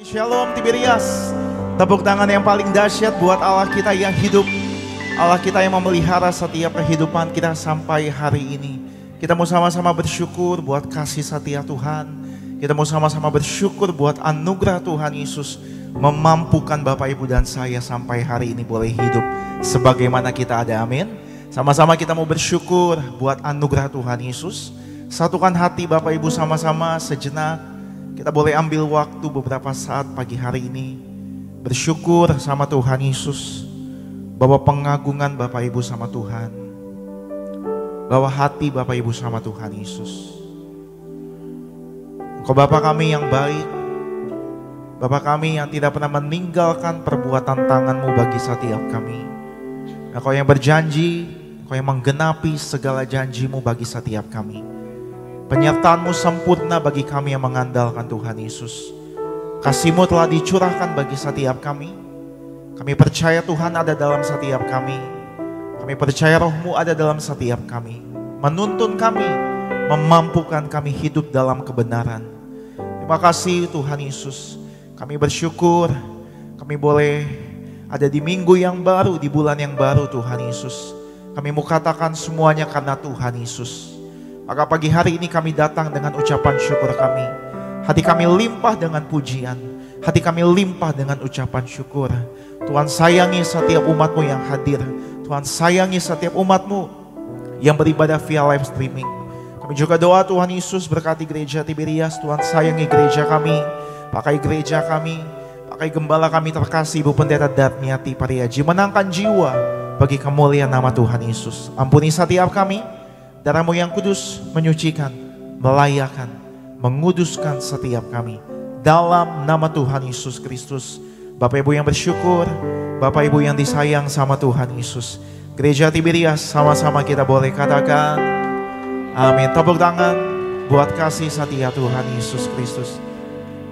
Shalom Tiberias. Tepuk tangan yang paling dahsyat buat Allah kita yang hidup. Allah kita yang memelihara setiap kehidupan kita sampai hari ini. Kita mau sama-sama bersyukur buat kasih setia Tuhan. Kita mau sama-sama bersyukur buat anugerah Tuhan Yesus memampukan Bapak Ibu dan saya sampai hari ini boleh hidup sebagaimana kita ada, amin. Sama-sama kita mau bersyukur buat anugerah Tuhan Yesus. Satukan hati Bapak Ibu sama-sama sejenak. Kita boleh ambil waktu beberapa saat pagi hari ini bersyukur sama Tuhan Yesus, bawa pengagungan Bapak Ibu sama Tuhan, bawa hati Bapak Ibu sama Tuhan Yesus. Engkau Bapa kami yang baik, Bapa kami yang tidak pernah meninggalkan perbuatan tangan-Mu bagi setiap kami. Engkau yang berjanji, Engkau yang menggenapi segala janji-Mu bagi setiap kami. Penyertaan-Mu sempurna bagi kami yang mengandalkan Tuhan Yesus. Kasih-Mu telah dicurahkan bagi setiap kami. Kami percaya Tuhan ada dalam setiap kami. Kami percaya Roh-Mu ada dalam setiap kami. Menuntun kami, memampukan kami hidup dalam kebenaran. Terima kasih Tuhan Yesus. Kami bersyukur, kami boleh ada di minggu yang baru, di bulan yang baru Tuhan Yesus. Kami mau katakan semuanya karena Tuhan Yesus. Maka pagi hari ini kami datang dengan ucapan syukur kami. Hati kami limpah dengan pujian. Hati kami limpah dengan ucapan syukur. Tuhan sayangi setiap umat-Mu yang hadir. Tuhan sayangi setiap umat-Mu yang beribadah via live streaming. Kami juga doa Tuhan Yesus berkati gereja Tiberias. Tuhan sayangi gereja kami. Pakai gereja kami. Pakai gembala kami terkasih Ibu Pendeta Darmiati Pariaji. Menangkan jiwa bagi kemuliaan nama Tuhan Yesus. Ampuni setiap kami. Darah-Mu yang kudus menyucikan, melayakan, menguduskan setiap kami. Dalam nama Tuhan Yesus Kristus. Bapak Ibu yang bersyukur, Bapak Ibu yang disayang sama Tuhan Yesus. Gereja Tiberias sama-sama kita boleh katakan amin. Tepuk tangan buat kasih setia Tuhan Yesus Kristus.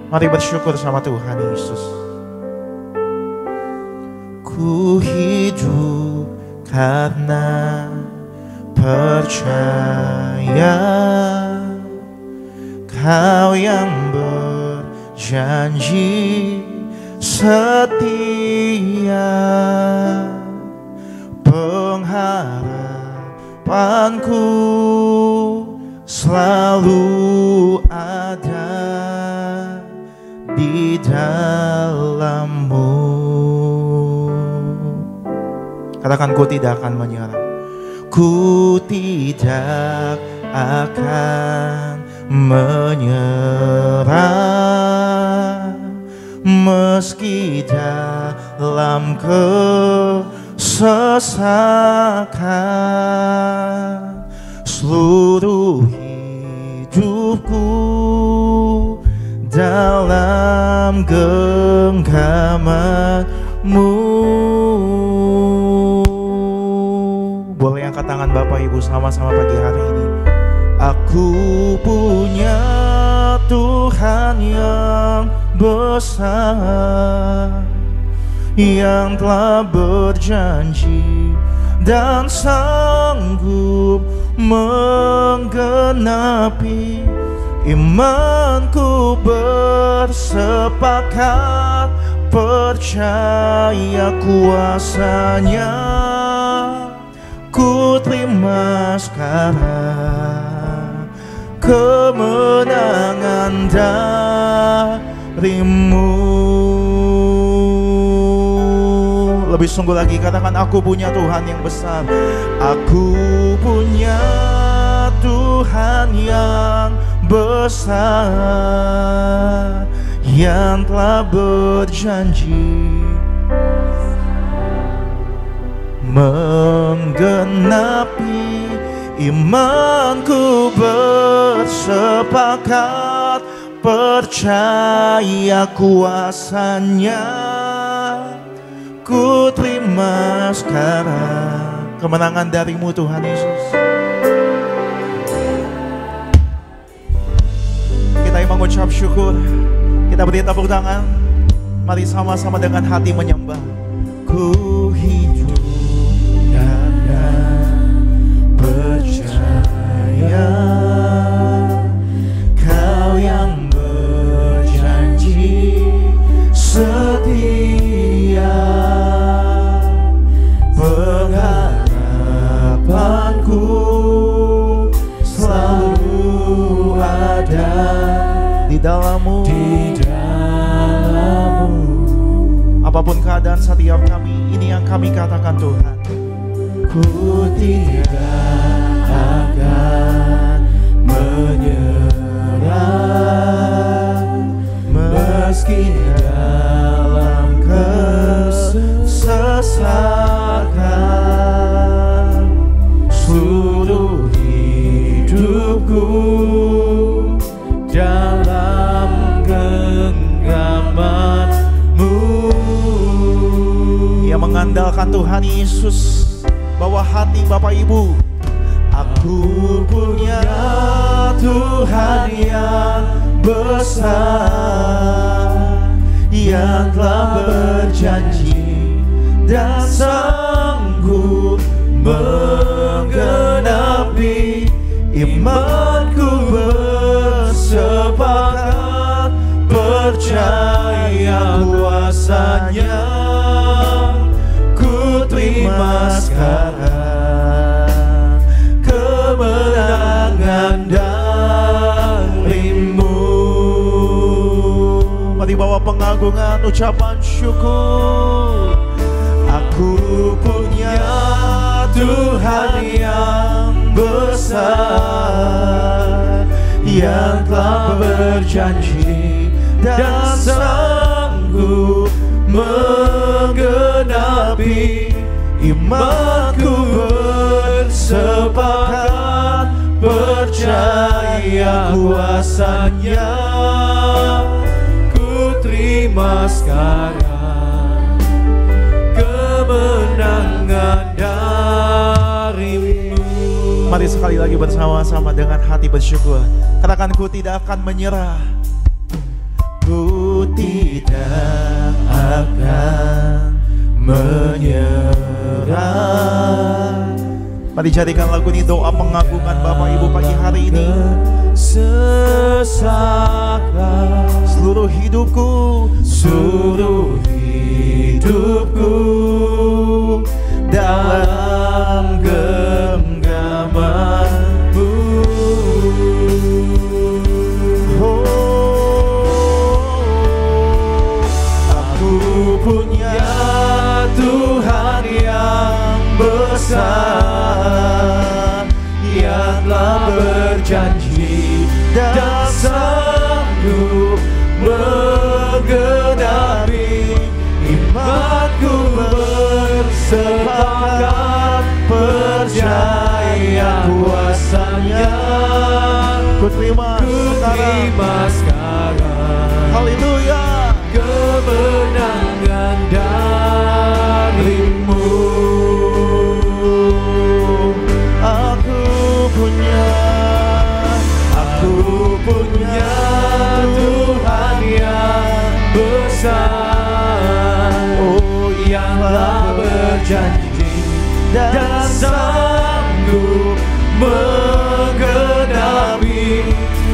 Mari bersyukur sama Tuhan Yesus. Ku hidup karena percaya Kau yang berjanji setia, pengharapanku selalu ada di dalam-Mu. Katakan, ku tidak akan menyerah. Ku tidak akan menyerah, meski dalam kesesakan. Seluruh hidupku dalam genggaman-Mu. Boleh angkat tangan Bapak Ibu sama-sama pagi hari ini. Aku punya Tuhan yang besar, yang telah berjanji dan sanggup menggenapi. Imanku bersepakat, percaya kuasa-Nya. Ku terima sekarang kemenangan dari-Mu. Lebih sungguh lagi katakan, aku punya Tuhan yang besar. Aku punya Tuhan yang besar, yang telah berjanji menggenapi. Imanku bersepakat, percaya kuasa-Nya. Ku terima sekarang kemenangan dari-Mu Tuhan Yesus. Kita yang mengucap syukur, kita beri tepuk tangan. Mari sama-sama dengan hati menyembah. Ku hidup percaya Kau yang berjanji ada di dalam-Mu. Apapun keadaan setiap kami, ini yang kami katakan Tuhan. Ku tidak akan menyerah, meski dalam kesesatan. Seluruh hidupku dalam genggaman-Mu. Ia mengandalkan Tuhan Yesus, bawa hati Bapak Ibu. Aku punya Tuhan yang besar, yang telah berjanji dan sanggup menggenapi. Imanku bersepakat, percaya kuasa-Nya. Ku terima sekarang kemenangan dari-Mu. Mari bawa pengagungan, ucapan syukur. Aku punya Tuhan yang besar, yang telah berjanji dan sanggup menggenapi. Imanku bersepakat, percaya kuasa-Nya. Ku terima sekarang kemenangan dari-Mu. Mari sekali lagi bersama-sama dengan hati bersyukur. Katakan, ku tidak akan menyerah. Ku tidak akan menyerah. Mari jadikan lagu ini doa pengagungan Bapak Ibu pagi hari ini. Sesaklah Seluruh hidupku, seluruh hidupku dalam genggaman-Mu. Aku punya Tuhan yang besar, yang telah berjanji dan sanggup menggenapi. Imanku bersepakat, percaya kuasa-Nya. ku terima sekarang. Haleluya. Kemenangan dari-Mu. Aku punya Tuhan yang besar, yang telah berjanji dan sanggup menggenapi.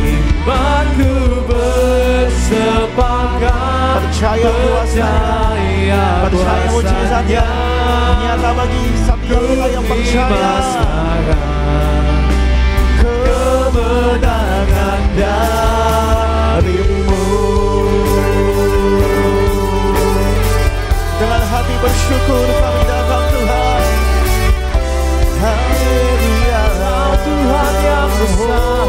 Imanku bersepakat, Percaya kuasa-Nya, percaya mujizat-Nya nyata bagi setiap kita yang percaya. Kemenangan dari-Mu. Dengan hati bersyukur kami datang Tuhan. Haleluya. Kau Tuhan yang besar,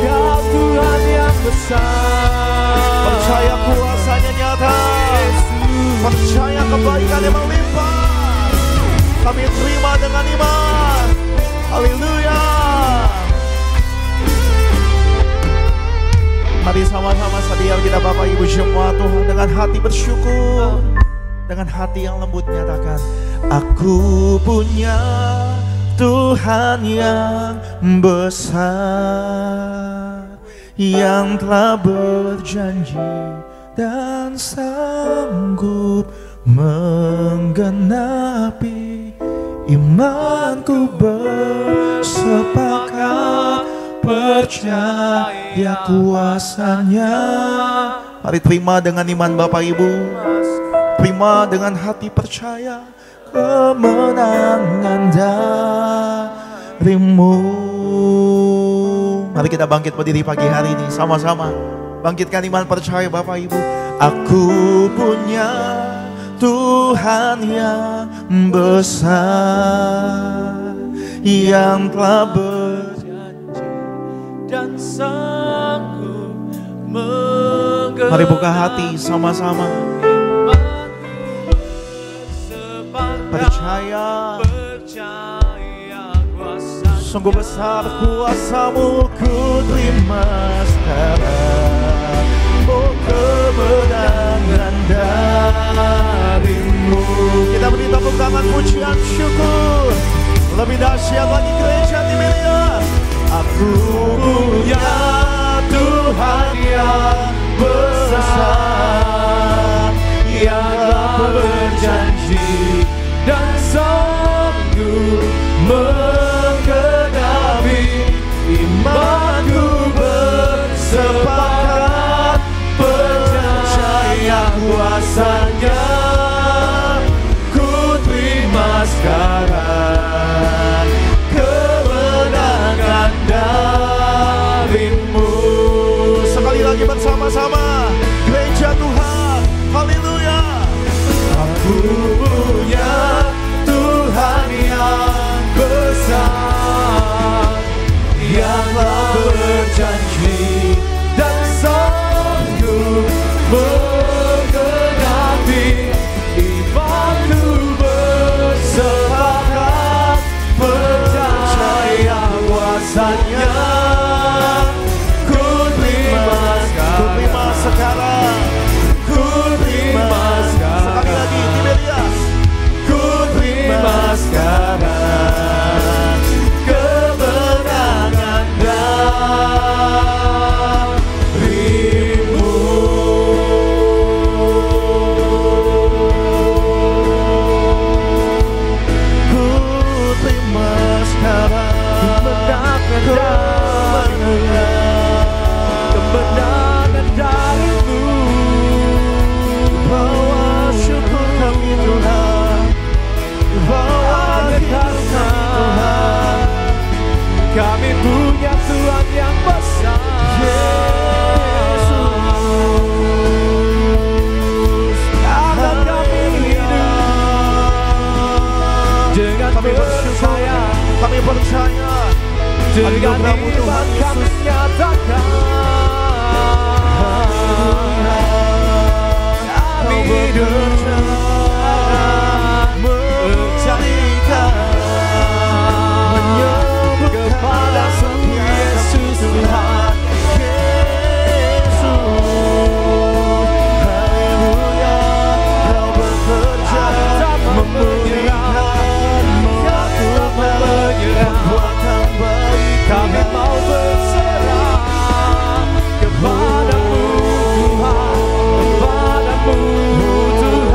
Kau Tuhan yang besar. Percaya kuasa-Nya nyata, percaya kebaikan yang melimpah. Kami terima dengan iman. Haleluya. Mari sama-sama setiap kita Bapak Ibu semua Tuhan dengan hati bersyukur, dengan hati yang lembut nyatakan, aku punya Tuhan yang besar, yang telah berjanji dan sanggup menggenapi. Imanku bersepakat, percaya kuasa-Nya. Mari terima dengan iman Bapak Ibu, terima dengan hati percaya kemenangan dari-Mu. Mari kita bangkit berdiri pagi hari ini sama-sama. Bangkitkan iman percaya Bapak Ibu. Aku punya Tuhan yang besar, yang telah berjanji dan sanggup menggenapi. Mari buka hati sama-sama. Percaya sungguh besar kuasa-Mu, ku terima sekarang. Oh, kemenangan dari-Mu. Kita beri tepuk tangan pujian syukur. Lebih dahsyat lagi gereja Tiberia. Aku punya Tuhan yang besar, yang telah berjanji dan sanggup menggenapi. Imanku bersepakat, percaya kuasa-Nya, ku terima sekarang kemenangan dari-Mu. Sekali lagi bersama-sama, gereja Tuhan, haleluya. Aku punya Tuhan yang besar, yang telah berjanji dan sanggup menggenapi. Imanku bersepakat, percaya kuasa-Nya, ku terima sekarang, ku terima sekarang. Sekali lagi Tiberias, ku terima sekarang kemenangan dari-Mu. Ku terima sekarang kemenangan dari-Mu. Bawa syukur kami Tuhan, bawa karena kami punya Tuhan yang besar. Yesus, akan kami hidup dengan percaya, kami percaya dengan iman kami nyatakan kami hidup mencarikan, menyebut kepada Yesus Tuhan. Yesus, haleluya, Kau bekerja, memulihkan, melakukan perbuatan baik. Kami mau berserah kepadamu Tuhan, kepadamu Tuhan.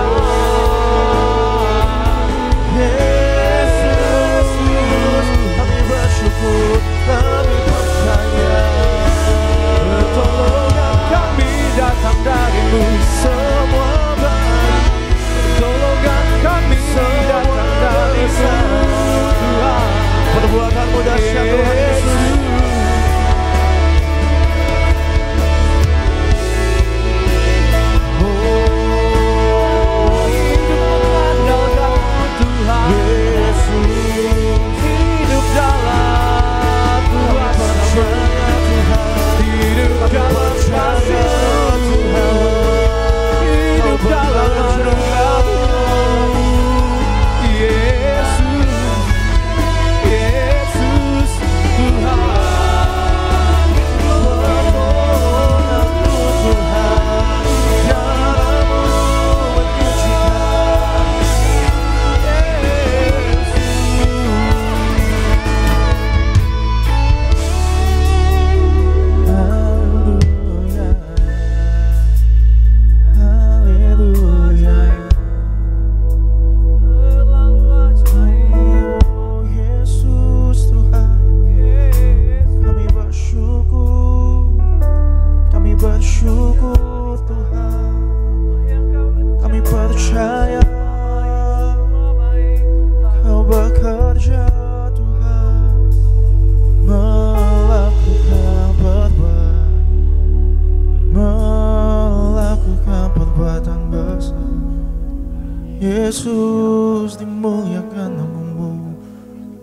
Yesus, dimuliakan namamu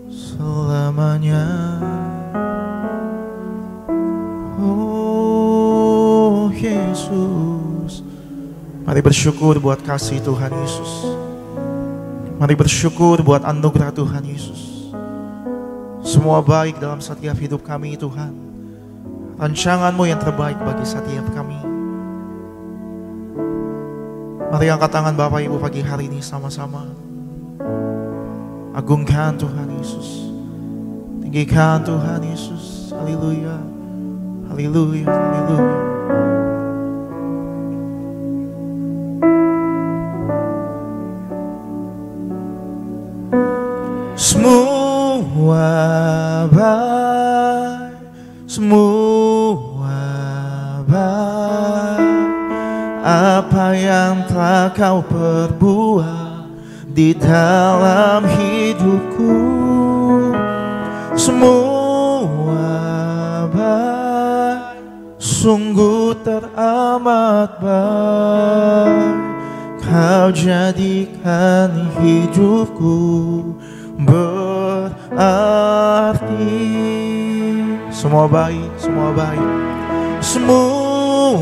selamanya. Oh Yesus, mari bersyukur buat kasih Tuhan Yesus. Mari bersyukur buat anugerah Tuhan Yesus. Semua baik dalam setiap hidup kami Tuhan. Rancangan-Mu yang terbaik bagi setiap kami. Mari angkat tangan Bapak Ibu pagi hari ini sama-sama. Agungkan Tuhan Yesus. Tinggikan Tuhan Yesus. Haleluya. Haleluya. Haleluya. Semua baik, semua baik. Apa yang telah Kau perbuat di dalam hidupku, semua baik, sungguh teramat baik. Kau jadikan hidupku berarti. Semua baik, semua baik, semua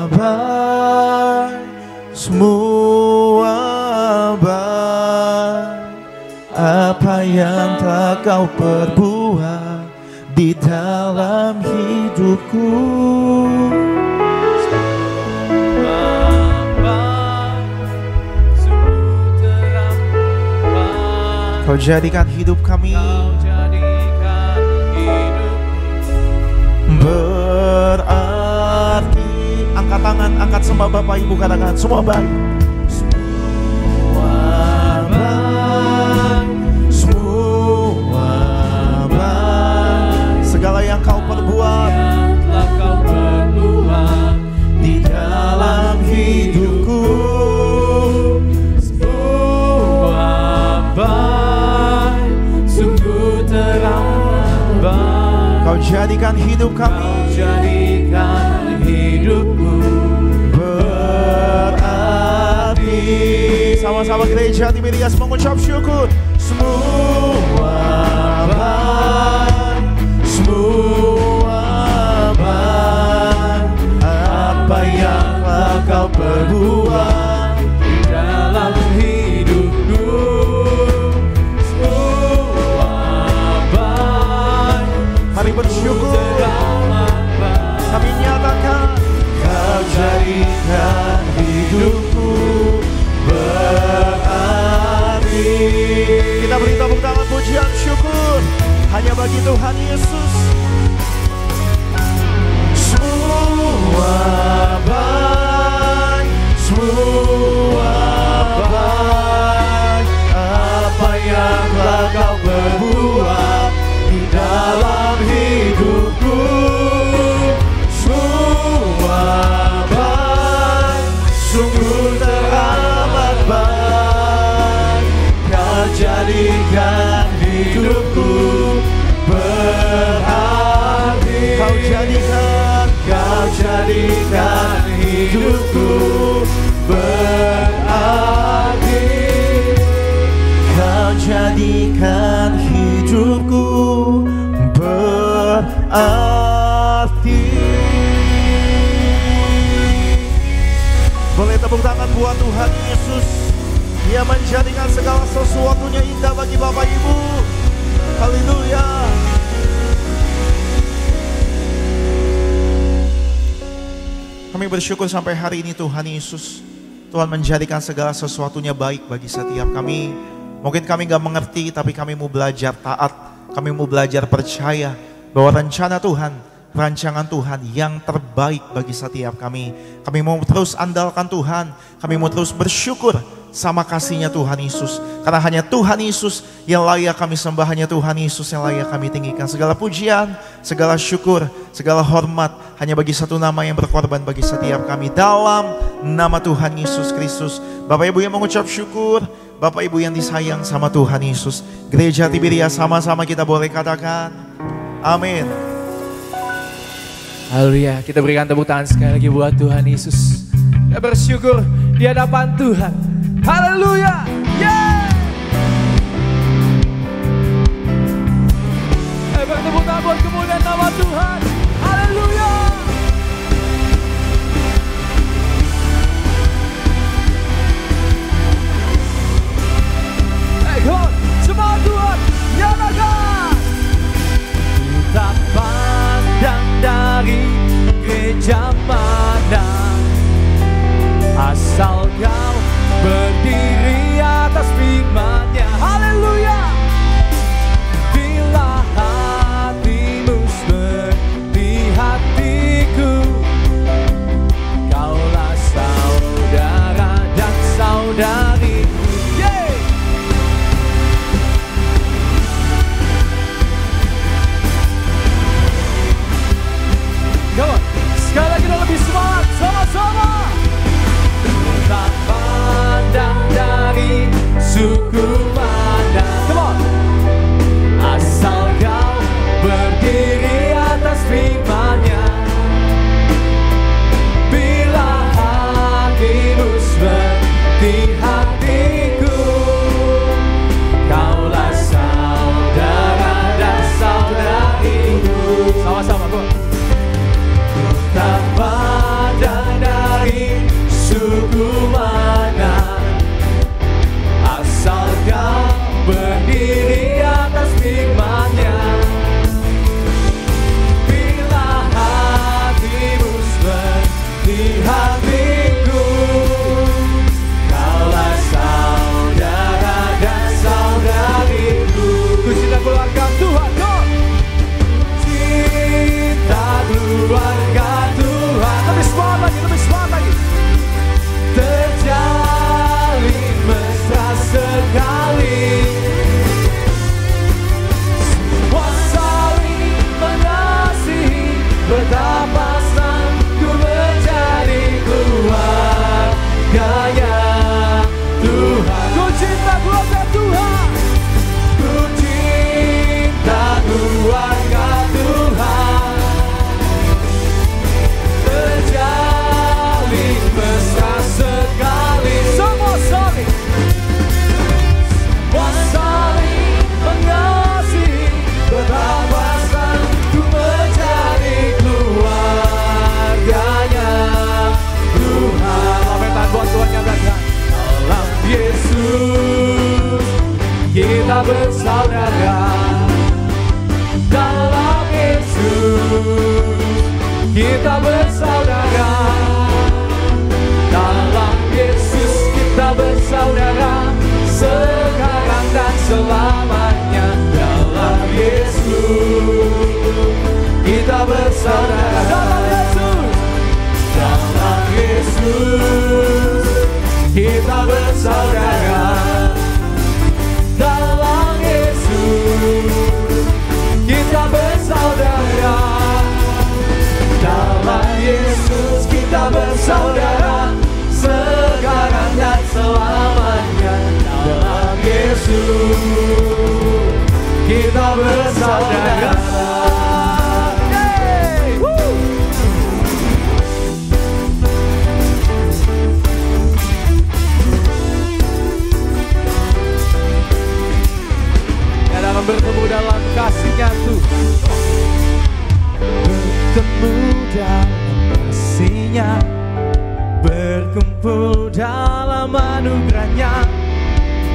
baik, semua baik. Apa yang telah Kau perbuat di dalam hidupku, Kau jadikan hidup kami berarti. Angkat tangan, angkat sembah Bapak Ibu, katakan semua baik. Semua baik, semua baik. Segala yang Kau perbuat di dalam hidupku, semua baik, sungguh teramat. Kau jadikan hidup kami, jadikan hidupku berarti. Sama-sama gereja Tiberias mengucap syukur. Semua baik, semua baik. Apa yang telah Kau perbuat di dalam hidupku, semua baik. Mari bersyukur. Kami nyatakan Kau jadikan hidupku berarti. Kita beri tepuk tangan pujian syukur hanya bagi Tuhan Yesus. Semua baik, semua baik. Apa yang telah Kau perbuat di dalam hidupku, semua baik, sungguh teramat baik. Kau jadikan hidupku berarti. Kau jadikan hidupku berarti. Kau jadikan hidupku berarti. Boleh tepuk tangan buat Tuhan Yesus. Dia menjadikan segala sesuatunya indah bagi Bapak Ibu. Haleluya. Kami bersyukur sampai hari ini Tuhan Yesus. Tuhan menjadikan segala sesuatunya baik bagi setiap kami. Mungkin kami gak mengerti, tapi kami mau belajar taat. Kami mau belajar percaya bahwa rencana Tuhan, rancangan Tuhan yang terbaik bagi setiap kami. Kami mau terus andalkan Tuhan. Kami mau terus bersyukur sama kasih-Nya Tuhan Yesus. Karena hanya Tuhan Yesus yang layak kami sembah, hanya Tuhan Yesus yang layak kami tinggikan. Segala pujian, segala syukur, segala hormat hanya bagi satu nama yang berkorban bagi setiap kami. Dalam nama Tuhan Yesus Kristus. Bapak Ibu yang mengucap syukur, Bapak Ibu yang disayang sama Tuhan Yesus, Gereja Tiberias sama-sama kita boleh katakan amin. Haleluya, kita berikan tepuk tangan sekali lagi buat Tuhan Yesus. Kita bersyukur di hadapan Tuhan. Haleluya. Yeah. Bertepuk tangan buat kemuliaan nama Tuhan. Haleluya. God, semua Tuhan, nyatakan. Kita pandang dari gereja mana, asal kau berdiri atas firman-Nya. Haleluya. Bila hatimu seperti hatiku, kaulah saudara dan saudariku. Come on, sekali lagi dan lebih semangat, sama-sama. Tak pandang dari suku mana, come on, asal kau berdiri atas firman-Nya. Bila hatimu seperti hatiku, kaulah saudara dan saudariku. Sama-sama, Bu. Tak pandang dari suku mana, asal kau berdiri atas firman-Nya. Bila hatimu seperti hatiku, kaulah saudara dan saudariku. Ku cinta keluarga Tuhan, kau cinta keluarga Tuhan. Lebih semangat lagi, lebih semangat lagi. Terjalin mesra sekali, semua saling mengasihi. Betapa senang ku menjadi keluarganya Tuhan. Ku cinta keluarga Tuhan, ku cinta keluarga Tuhan. Terjalin mesra sekali, semua saling mengasihi. Betapa senang ku menjadi keluarganya Tuhan. Lambaikan buat Tuhan, nyatakan. Dalam Yesus kita bersaudara. Dalam Yesus kita bersaudara. Dalam Yesus kita bersaudara, sekarang dan selamanya. Dalam Yesus kita bersaudara. Dalam Yesus, dalam Yesus kita bersaudara. Dalam Yesus kita bersaudara. Dalam Yesus kita bersaudara, sekarang dan selamanya. Dalam Yesus kita bersaudara. Dan akan bertemu dalam kasih-Nya Tuhan. Bertemu dalam kasih-Nya, berkumpul dalam anugerah-Nya,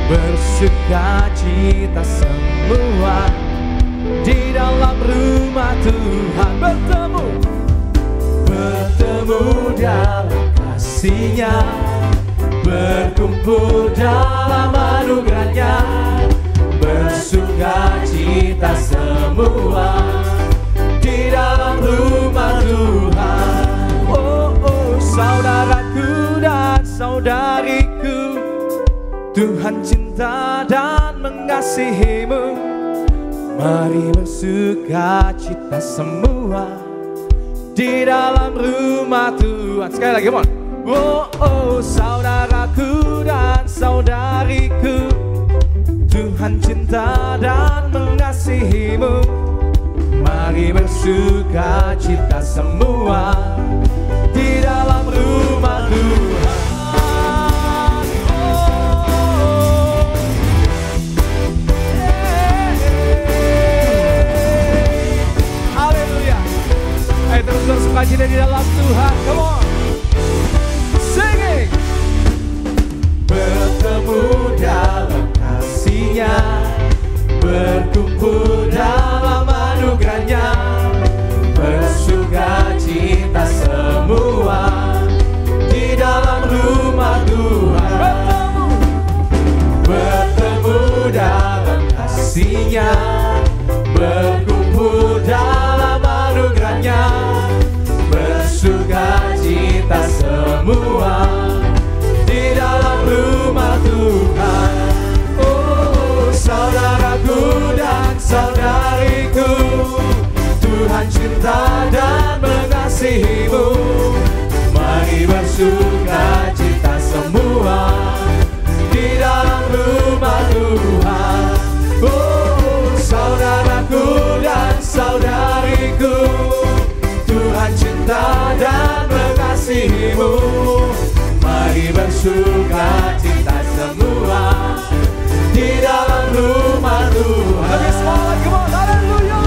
bersukacita semua di dalam rumah Tuhan. Bertemu dalam kasih-Nya, berkumpul dalam anugerah-Nya, bersukacita semua di dalam rumah Tuhan. Oh, oh, saudaraku dan saudariku, Tuhan cinta dan mengasihimu. Mari bersukacita semua di dalam rumah Tuhan. Sekali lagi, mohon. Oh, oh, saudaraku dan saudariku, Tuhan cinta dan mengasihimu. Mari bersukacita semua di dalam rumah Tuhan. Oh, sukacita di dalam Tuhan. Come on, singing. Bertemu dalam kasih-Nya, berkumpul dalam anugerah-Nya, bersukacita semua di dalam rumah Tuhan. Bertemu dalam kasih-Nya, berkumpul dalam anugerah-Nya, bersukacita semua di dalam rumah Tuhan. Oh, saudaraku dan saudariku, Tuhan cinta dan mengasihimu. Mari bersukacita semua di dalam rumah Tuhan. Oh, saudaraku dan saudariku, Tuhan cinta dan mengasihimu. Mari bersukacita semua di dalam rumah Tuhan. Lebih semangat, come on, haleluya.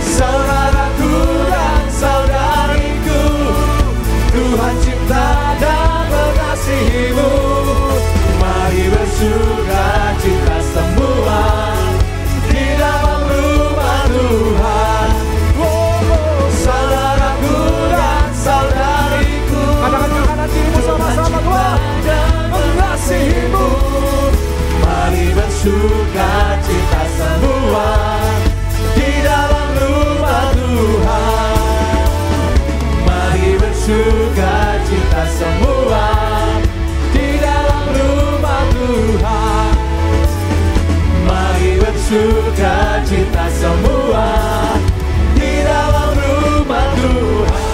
Saudaraku dan saudariku, Tuhan cinta dan mengasihimu. Mari bersukacita semua di dalam rumah Tuhan. Oh, saudaraku dan saudariku, katakan kanan dirimu sama-sama, Tuhan mengasihimu. Mari bersukacita semua di dalam rumah Tuhan. Mari bersukacita semua di dalam rumah Tuhan. Mari bersukacita semua di dalam rumah Tuhan.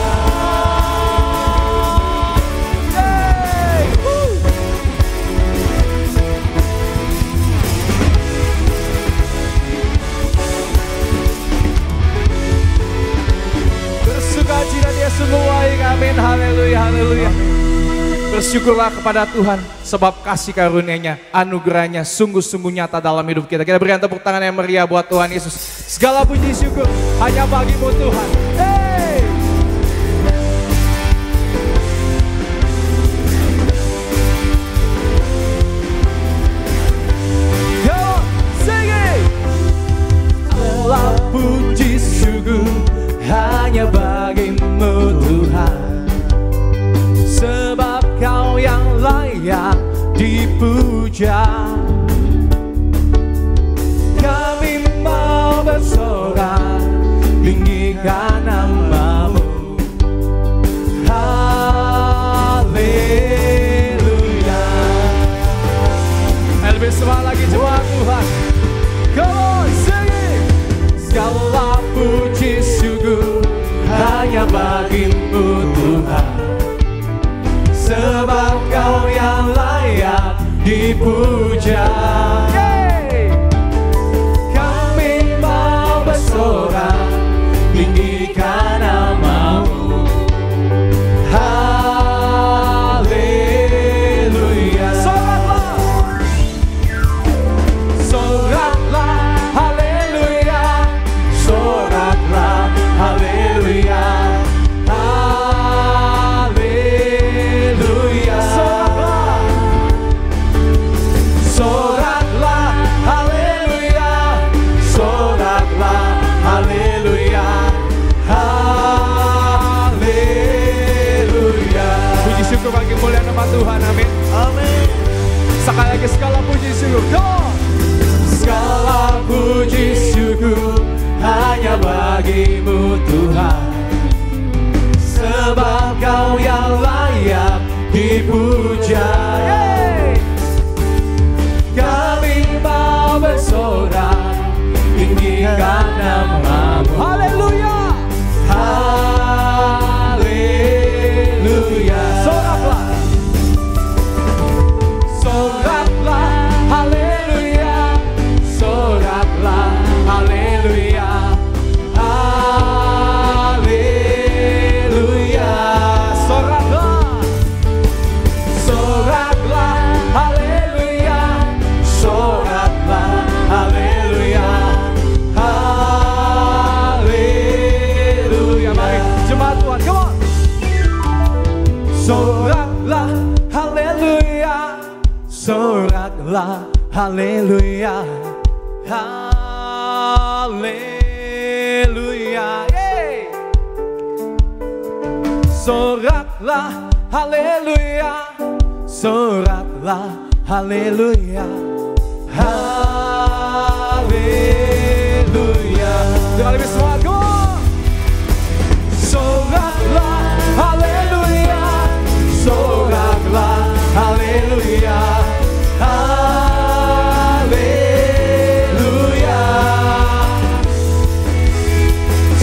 Bersukacita dia semua, amin, haleluya, haleluya. Bersyukurlah kepada Tuhan sebab kasih karunia-Nya, anugerah-Nya sungguh-sungguh nyata dalam hidup kita. Kita berikan tepuk tangan yang meriah buat Tuhan Yesus. Segala puji syukur hanya bagi-Mu Tuhan. Hey! Go, sing it! Segala puji syukur hanya bagi-Mu Tuhan, sebab Kau yang layak dipuja. Kami mau bersorak tinggikan nama-Mu. Haleluya. Lebih semangat lagi jemaat Tuhan. Come on, sing it. Segala puji syukur hanya bagi-Mu Tuhan, sebab Kau yang layak dipuja. Kami mau bersorak tinggikan nama-Mu. Haleluya. Soraklah, soraklah, haleluya. Soraklah, haleluya. Bagi mulia nama Tuhan, amin. Amin. Sekali lagi segala puji syukur. Go! Segala puji syukur hanya bagi-Mu Tuhan, sebab Kau yang layak dipuja. Kami mau bersorak tinggikan nama-Mu. Haleluya. Haleluya. Soraklah, soraklah, haleluya. Soraklah, haleluya. soraklah, haleluya, haleluya. Soraklah, haleluya, soraklah, haleluya, haleluya. Dua kali semangat, go! Soraklah, haleluya, soraklah, haleluya, haleluya.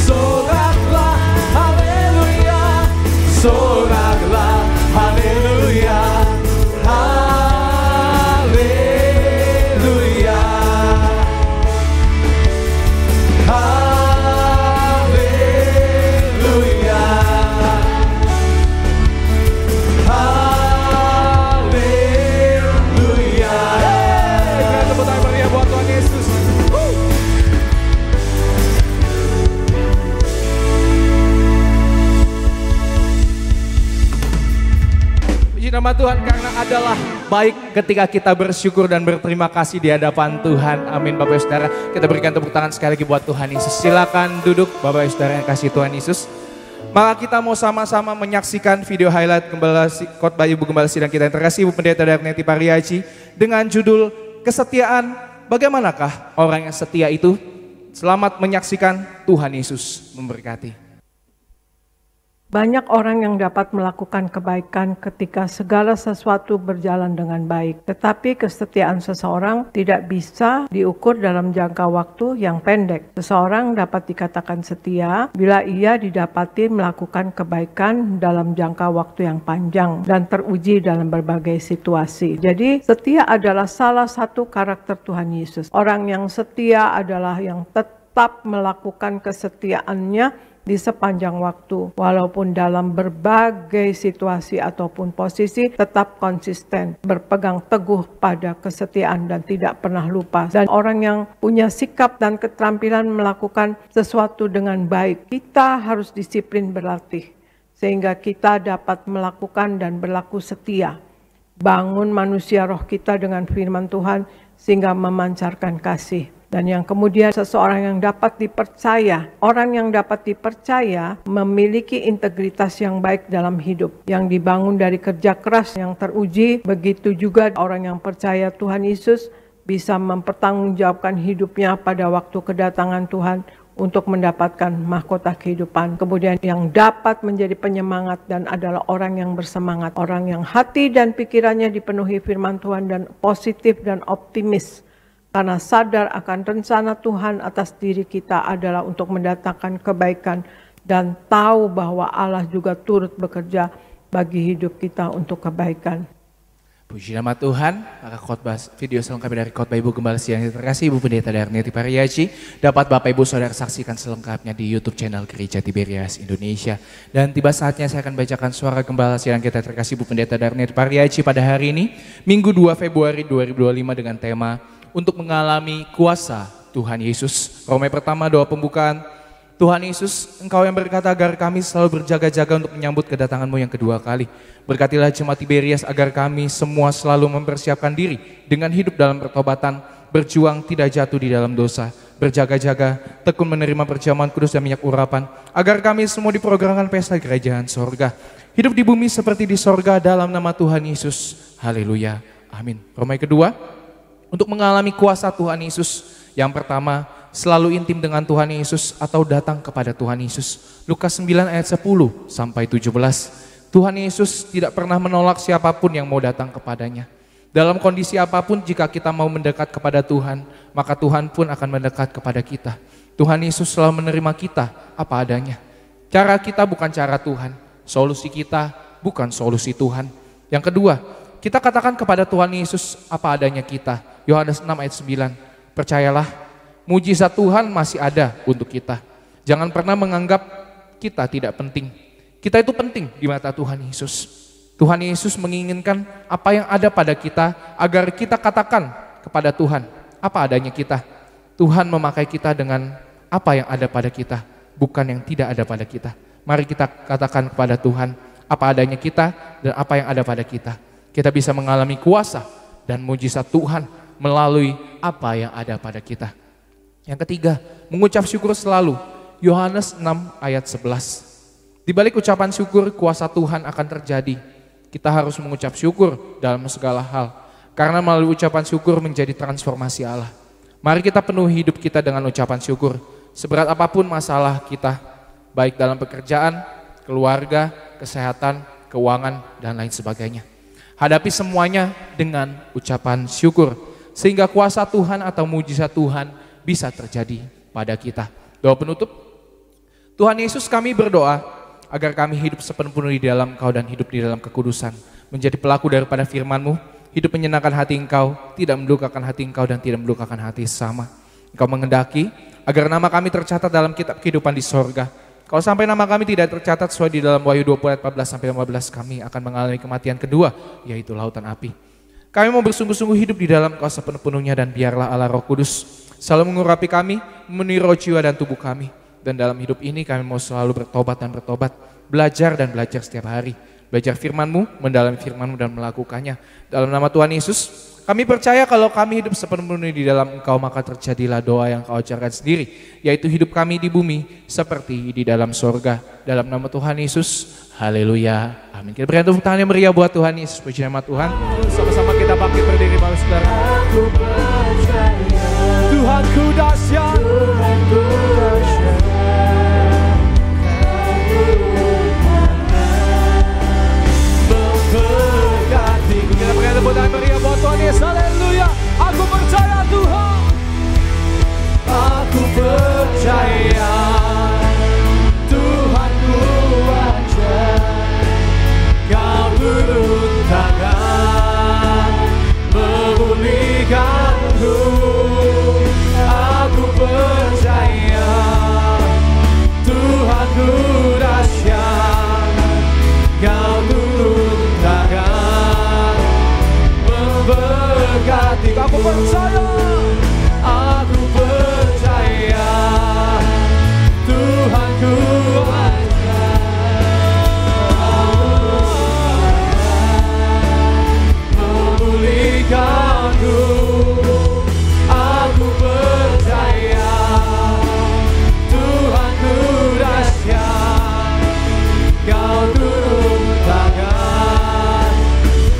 Soraklah, haleluya, soraklah, haleluya, haleluya, haleluya, haleluya. Berikan tepuk tangan meriah buat Tuhan Yesus. Puji nama Tuhan, karena adalah baik ketika kita bersyukur dan berterima kasih di hadapan Tuhan. Amin Bapak Ibu Saudara. Kita berikan tepuk tangan sekali lagi buat Tuhan Yesus. Silakan duduk Bapak Ibu Saudara yang kasih Tuhan Yesus. Maka kita mau sama-sama menyaksikan video highlight khotbah Ibu Gembala Sidang kita yang terkasih Ibu Pendeta Darneti Pariaji dengan judul Kesetiaan. Bagaimanakah orang yang setia itu? Selamat menyaksikan. Tuhan Yesus memberkati. Banyak orang yang dapat melakukan kebaikan ketika segala sesuatu berjalan dengan baik. Tetapi kesetiaan seseorang tidak bisa diukur dalam jangka waktu yang pendek. Seseorang dapat dikatakan setia bila ia didapati melakukan kebaikan dalam jangka waktu yang panjang dan teruji dalam berbagai situasi. Jadi setia adalah salah satu karakter Tuhan Yesus. Orang yang setia adalah yang tetap melakukan kesetiaannya di sepanjang waktu, walaupun dalam berbagai situasi ataupun posisi tetap konsisten, berpegang teguh pada kesetiaan dan tidak pernah lupa. Dan orang yang punya sikap dan keterampilan melakukan sesuatu dengan baik, kita harus disiplin berlatih sehingga kita dapat melakukan dan berlaku setia. Bangun manusia roh kita dengan firman Tuhan sehingga memancarkan kasih. Dan yang kemudian seseorang yang dapat dipercaya, orang yang dapat dipercaya memiliki integritas yang baik dalam hidup, yang dibangun dari kerja keras yang teruji. Begitu juga orang yang percaya Tuhan Yesus bisa mempertanggungjawabkan hidupnya pada waktu kedatangan Tuhan untuk mendapatkan mahkota kehidupan. Kemudian yang dapat menjadi penyemangat dan adalah orang yang bersemangat, orang yang hati dan pikirannya dipenuhi firman Tuhan dan positif dan optimis. Karena sadar akan rencana Tuhan atas diri kita adalah untuk mendatangkan kebaikan dan tahu bahwa Allah juga turut bekerja bagi hidup kita untuk kebaikan. Puji nama Tuhan, maka khotbah video selengkapnya dari khotbah Ibu Gembala Sidang yang terkasih Ibu Pendeta Darneti Pariaji dapat Bapak Ibu Saudara saksikan selengkapnya di YouTube channel Gereja Tiberias Indonesia. Dan tiba saatnya saya akan bacakan suara Gembala Sidang kita terkasih Ibu Pendeta Darneti Pariaji pada hari ini, Minggu 2 Februari 2025 dengan tema untuk mengalami kuasa Tuhan Yesus. Roma pertama doa pembukaan. Tuhan Yesus, Engkau yang berkata agar kami selalu berjaga-jaga untuk menyambut kedatangan-Mu yang kedua kali. Berkatilah jemaat Tiberias agar kami semua selalu mempersiapkan diri dengan hidup dalam pertobatan, berjuang tidak jatuh di dalam dosa, berjaga-jaga, tekun menerima perjamuan kudus dan minyak urapan, agar kami semua diprogramkan pesta kerajaan sorga. Hidup di bumi seperti di sorga dalam nama Tuhan Yesus. Haleluya. Amin. Roma kedua, untuk mengalami kuasa Tuhan Yesus, yang pertama, selalu intim dengan Tuhan Yesus atau datang kepada Tuhan Yesus. Lukas 9 ayat 10 sampai 17. Tuhan Yesus tidak pernah menolak siapapun yang mau datang kepadanya. Dalam kondisi apapun jika kita mau mendekat kepada Tuhan, maka Tuhan pun akan mendekat kepada kita. Tuhan Yesus selalu menerima kita apa adanya. Cara kita bukan cara Tuhan, solusi kita bukan solusi Tuhan. Yang kedua, kita katakan kepada Tuhan Yesus apa adanya kita. Yohanes 6 ayat 9, percayalah, mujizat Tuhan masih ada untuk kita. Jangan pernah menganggap kita tidak penting. Kita itu penting di mata Tuhan Yesus. Tuhan Yesus menginginkan apa yang ada pada kita agar kita katakan kepada Tuhan apa adanya kita. Tuhan memakai kita dengan apa yang ada pada kita, bukan yang tidak ada pada kita. Mari kita katakan kepada Tuhan apa adanya kita dan apa yang ada pada kita. Kita bisa mengalami kuasa dan mujizat Tuhan melalui apa yang ada pada kita. Yang ketiga, mengucap syukur selalu. Yohanes 6 ayat 11. Di balik ucapan syukur, kuasa Tuhan akan terjadi. Kita harus mengucap syukur dalam segala hal. Karena melalui ucapan syukur menjadi transformasi Allah. Mari kita penuhi hidup kita dengan ucapan syukur. Seberat apapun masalah kita, baik dalam pekerjaan, keluarga, kesehatan, keuangan, dan lain sebagainya. Hadapi semuanya dengan ucapan syukur. Sehingga kuasa Tuhan atau mujizat Tuhan bisa terjadi pada kita. Doa penutup. Tuhan Yesus, kami berdoa agar kami hidup sepenuhnya di dalam Engkau dan hidup di dalam kekudusan. Menjadi pelaku daripada firman-Mu, hidup menyenangkan hati Engkau, tidak mendukakan hati Engkau dan tidak mendukakan hati sesama. Engkau mengendaki agar nama kami tercatat dalam kitab kehidupan di sorga. Kalau sampai nama kami tidak tercatat sesuai di dalam Wahyu 20 ayat 14-15, kami akan mengalami kematian kedua, yaitu lautan api. Kami mau bersungguh-sungguh hidup di dalam Engkau sepenuh-penuhnya dan biarlah Allah Roh Kudus selalu mengurapi kami, memenuhi roh, jiwa dan tubuh kami. Dan dalam hidup ini kami mau selalu bertobat dan bertobat, belajar dan belajar setiap hari. Belajar firman-Mu, mendalami firman-Mu dan melakukannya. Dalam nama Tuhan Yesus, kami percaya kalau kami hidup sepenuhnya di dalam Engkau, maka terjadilah doa yang Kau ajarkan sendiri, yaitu hidup kami di bumi seperti di dalam sorga. Dalam nama Tuhan Yesus, haleluya, amin. Kita berikan tepuk tangan yang meriah buat Tuhan Yesus. Puji nama Tuhan. Sama-sama kita bangkit berdiri, Bapak Saudara. Aku percaya Tuhanku dahsyat, Tuhanku dahsyat. kita berikan tepuk tangan meriah buat Tuhan Yesus. Haleluya. Aku percaya Tuhan. Aku percaya Tuhanku ajar. Kau turun tangan memulihkanku. Aku percaya Tuhanku dahsyat. Kau turun tangan memberkati. Aku percaya. Aku percaya Tuhanku ajar. Memulihkanku. Aku percaya Tuhanku dahsyat. Kau turun tangan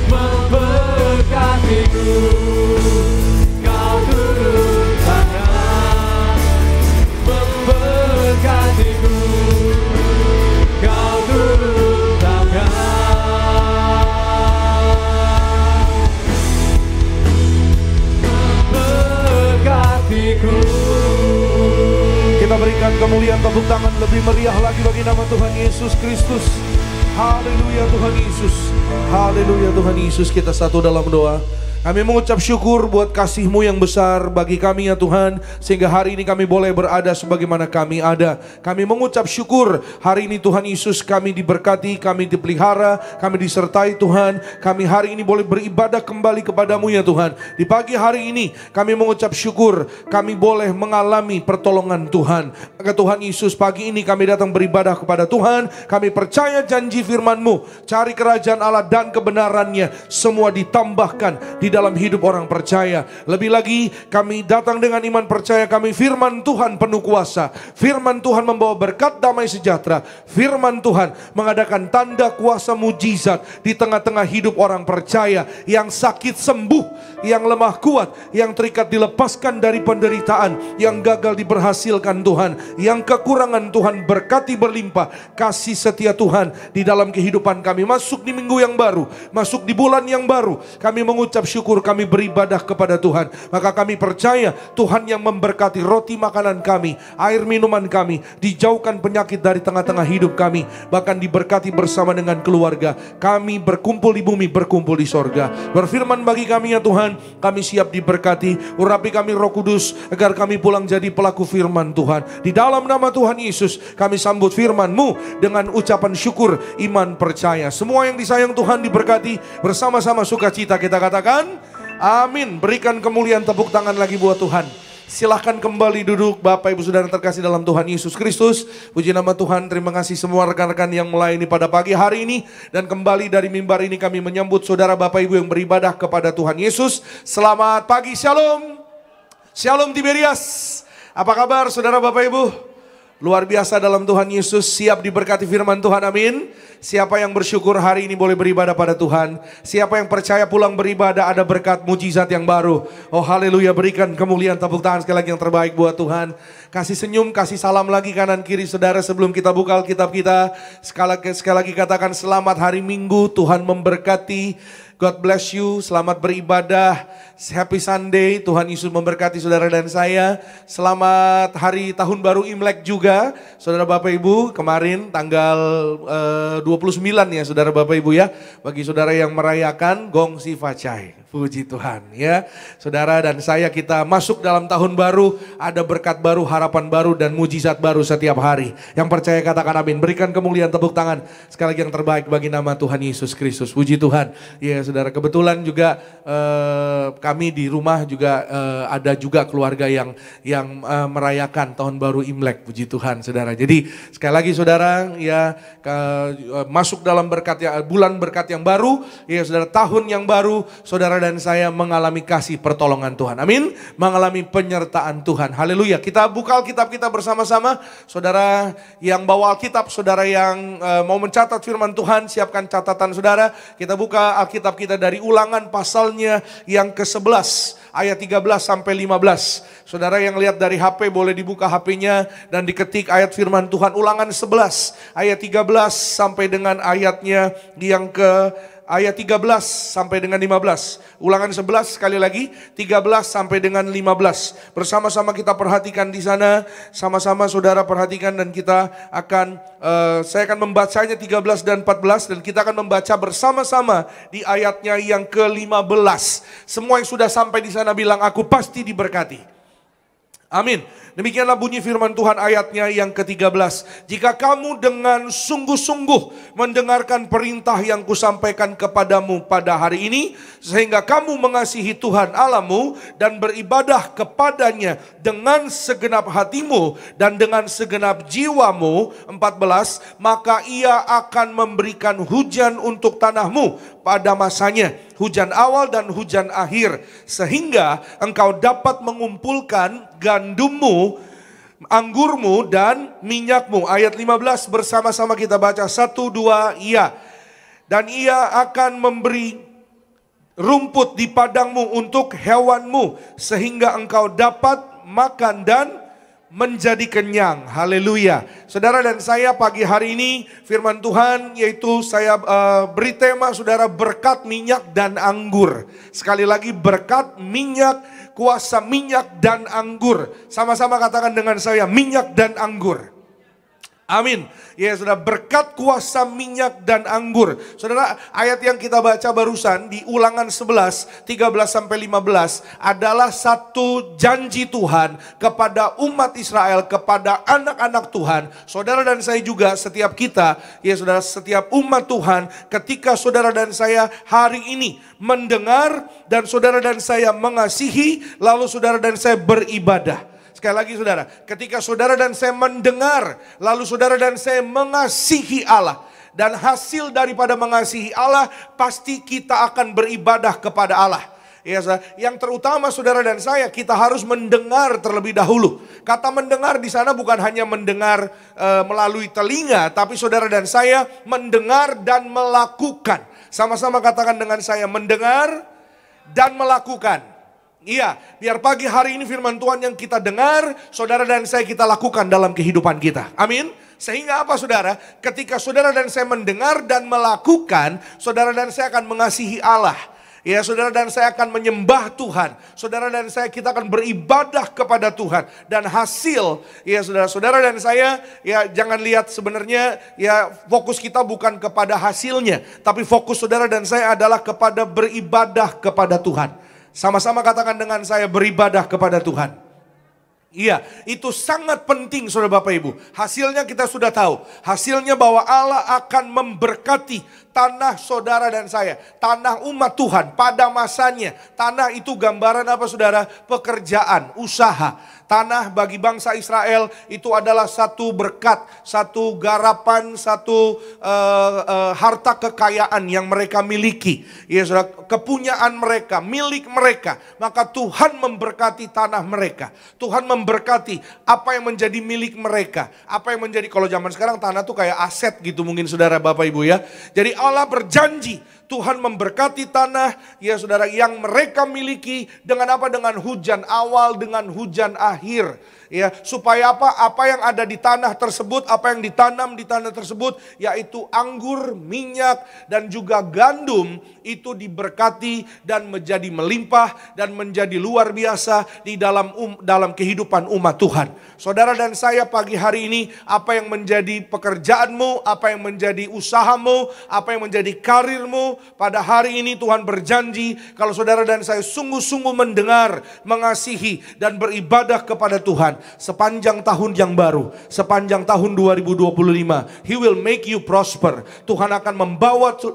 memberkatiku. Kau turun tangan memberkatiku. Kau turun tangan memberkatiku. Kita berikan kemuliaan, tepuk tangan lebih meriah lagi bagi nama Tuhan Yesus Kristus. Haleluya Tuhan Yesus. Haleluya Tuhan Yesus. Kita satu dalam doa. Kami mengucap syukur buat kasih-Mu yang besar bagi kami ya Tuhan. Sehingga hari ini kami boleh berada sebagaimana kami ada. Kami mengucap syukur hari ini Tuhan Yesus, kami diberkati, kami dipelihara, kami disertai Tuhan. Kami hari ini boleh beribadah kembali kepadamu ya Tuhan. Di pagi hari ini kami mengucap syukur kami boleh mengalami pertolongan Tuhan. Maka Tuhan Yesus, pagi ini kami datang beribadah kepada Tuhan. Kami percaya janji firman-Mu, cari kerajaan Allah dan kebenarannya, semua ditambahkan di dalam hidup orang percaya. Lebih lagi kami datang dengan iman percaya kami firman Tuhan penuh kuasa. Firman Tuhan membawa berkat damai sejahtera. Firman Tuhan mengadakan tanda kuasa mujizat di tengah-tengah hidup orang percaya. Yang sakit sembuh, yang lemah kuat, yang terikat dilepaskan dari penderitaan, yang gagal diberhasilkan Tuhan, yang kekurangan Tuhan berkati berlimpah. Kasih setia Tuhan di dalam kehidupan kami. Masuk di minggu yang baru, masuk di bulan yang baru, kami mengucap syukur, kami beribadah kepada Tuhan. Maka kami percaya Tuhan yang memberkati roti makanan kami, air minuman kami, dijauhkan penyakit dari tengah-tengah hidup kami, bahkan diberkati bersama dengan keluarga. Kami berkumpul di bumi, berkumpul di sorga. Berfirman bagi kami ya Tuhan, kami siap diberkati. Urapi kami Roh Kudus agar kami pulang jadi pelaku firman Tuhan. Di dalam nama Tuhan Yesus kami sambut firman-Mu dengan ucapan syukur, iman percaya. Semua yang disayang Tuhan diberkati. Bersama-sama sukacita kita katakan amin. Berikan kemuliaan, tepuk tangan lagi buat Tuhan. Silahkan kembali duduk Bapak Ibu Saudara terkasih dalam Tuhan Yesus Kristus. Puji nama Tuhan, terima kasih semua rekan-rekan yang melayani pada pagi hari ini. Dan kembali dari mimbar ini kami menyambut saudara Bapak Ibu yang beribadah kepada Tuhan Yesus. Selamat pagi, Shalom. Shalom Tiberias. Apa kabar saudara Bapak Ibu? Luar biasa dalam Tuhan Yesus, siap diberkati firman Tuhan, amin. Siapa yang bersyukur hari ini boleh beribadah pada Tuhan. Siapa yang percaya pulang beribadah ada berkat mujizat yang baru. Oh haleluya, berikan kemuliaan, tepuk tangan sekali lagi yang terbaik buat Tuhan. Kasih senyum, kasih salam lagi kanan kiri saudara sebelum kita buka Alkitab kita. Sekali lagi katakan selamat hari Minggu, Tuhan memberkati. God bless you, selamat beribadah, happy Sunday, Tuhan Yesus memberkati saudara dan saya. Selamat hari tahun baru Imlek juga, saudara Bapak Ibu, kemarin tanggal 29 ya saudara Bapak Ibu ya. Bagi saudara yang merayakan Gong Si Facai, puji Tuhan ya. Saudara dan saya kita masuk dalam tahun baru, ada berkat baru, harapan baru dan mujizat baru setiap hari. Yang percaya katakan amin, berikan kemuliaan, tepuk tangan sekali lagi yang terbaik bagi nama Tuhan Yesus Kristus, puji Tuhan. Ya saudara, kebetulan juga kami di rumah juga ada juga keluarga yang merayakan tahun baru Imlek, puji Tuhan saudara. Jadi sekali lagi saudara ya masuk dalam berkat bulan berkat yang baru ya saudara, tahun yang baru saudara dan saya mengalami kasih pertolongan Tuhan, amin, mengalami penyertaan Tuhan, haleluya. Kita buka Alkitab kita bersama-sama, saudara yang bawa Alkitab, saudara yang mau mencatat firman Tuhan, siapkan catatan saudara. Kita buka Alkitab kita dari Ulangan pasalnya yang ke-11 ayat 13 sampai 15. Saudara yang lihat dari HP boleh dibuka HP-nya dan diketik ayat firman Tuhan Ulangan 11 ayat 13 sampai dengan ayatnya yang ke ayat 13 sampai dengan 15. Ulangan 11 sekali lagi 13 sampai dengan 15. Bersama-sama kita perhatikan di sana, sama-sama saudara perhatikan dan kita akan saya akan membacanya 13 dan 14 dan kita akan membaca bersama-sama di ayatnya yang ke-15. Semua yang sudah sampai di sana bilang aku pasti diberkati. Amin. Demikianlah bunyi firman Tuhan ayatnya yang ke-13. Jika kamu dengan sungguh-sungguh mendengarkan perintah yang kusampaikan kepadamu pada hari ini, sehingga kamu mengasihi Tuhan Allahmu dan beribadah kepadanya dengan segenap hatimu dan dengan segenap jiwamu, 14, maka ia akan memberikan hujan untuk tanahmu pada masanya, hujan awal dan hujan akhir, sehingga engkau dapat mengumpulkan gandummu, anggurmu dan minyakmu. Ayat 15 bersama-sama kita baca 1, 2, iya. Dan ia akan memberi rumput di padangmu untuk hewanmu, sehingga engkau dapat makan dan menjadi kenyang. Haleluya. Saudara dan saya pagi hari ini firman Tuhan yaitu saya beri tema saudara berkat minyak dan anggur. Sekali lagi berkat minyak, kuasa minyak dan anggur. Sama-sama katakan dengan saya minyak dan anggur. Amin. Ya saudara, berkat kuasa minyak dan anggur. Saudara, ayat yang kita baca barusan di Ulangan 11, 13 sampai 15 adalah satu janji Tuhan kepada umat Israel, kepada anak-anak Tuhan. Saudara dan saya juga, setiap kita, ya saudara, setiap umat Tuhan, ketika saudara dan saya hari ini mendengar dan saudara dan saya mengasihi, lalu saudara dan saya beribadah. Sekali lagi saudara, ketika saudara dan saya mendengar, lalu saudara dan saya mengasihi Allah. Dan hasil daripada mengasihi Allah, pasti kita akan beribadah kepada Allah. Ya, yang terutama saudara dan saya, kita harus mendengar terlebih dahulu. Kata mendengar di sana bukan hanya mendengar melalui telinga, tapi saudara dan saya mendengar dan melakukan. Sama-sama katakan dengan saya, mendengar dan melakukan. Iya, biar pagi hari ini firman Tuhan yang kita dengar, saudara dan saya kita lakukan dalam kehidupan kita. Amin. Sehingga apa saudara? Ketika saudara dan saya mendengar dan melakukan, saudara dan saya akan mengasihi Allah. Ya, saudara dan saya akan menyembah Tuhan. Saudara dan saya kita akan beribadah kepada Tuhan. Dan hasil, ya saudara-saudara dan saya, ya jangan lihat sebenarnya ya fokus kita bukan kepada hasilnya. Tapi fokus saudara dan saya adalah kepada beribadah kepada Tuhan. Sama-sama katakan dengan saya beribadah kepada Tuhan. Iya, itu sangat penting saudara Bapak Ibu. Hasilnya kita sudah tahu. Hasilnya bahwa Allah akan memberkati tanah saudara dan saya. Tanah umat Tuhan pada masanya. Tanah itu gambaran apa saudara? Pekerjaan, usaha. Tanah bagi bangsa Israel itu adalah satu berkat, satu garapan, satu harta kekayaan yang mereka miliki. Ya saudara, kepunyaan mereka, milik mereka. Maka Tuhan memberkati tanah mereka. Tuhan memberkati apa yang menjadi milik mereka. Apa yang menjadi, kalau zaman sekarang tanah tuh kayak aset gitu mungkin saudara Bapak Ibu ya. Jadi Allah berjanji Tuhan memberkati tanah ya saudara yang mereka miliki dengan apa? Dengan hujan awal, dengan hujan akhir. Ya, supaya apa? Apa yang ada di tanah tersebut, apa yang ditanam di tanah tersebut, yaitu anggur, minyak, dan juga gandum, itu diberkati dan menjadi melimpah dan menjadi luar biasa di dalam kehidupan umat Tuhan. Saudara dan saya pagi hari ini, apa yang menjadi pekerjaanmu, apa yang menjadi usahamu, apa yang menjadi karirmu, pada hari ini Tuhan berjanji kalau saudara dan saya sungguh-sungguh mendengar, mengasihi, dan beribadah kepada Tuhan. Sepanjang tahun yang baru, sepanjang tahun 2025, He will make you prosper. Tuhan akan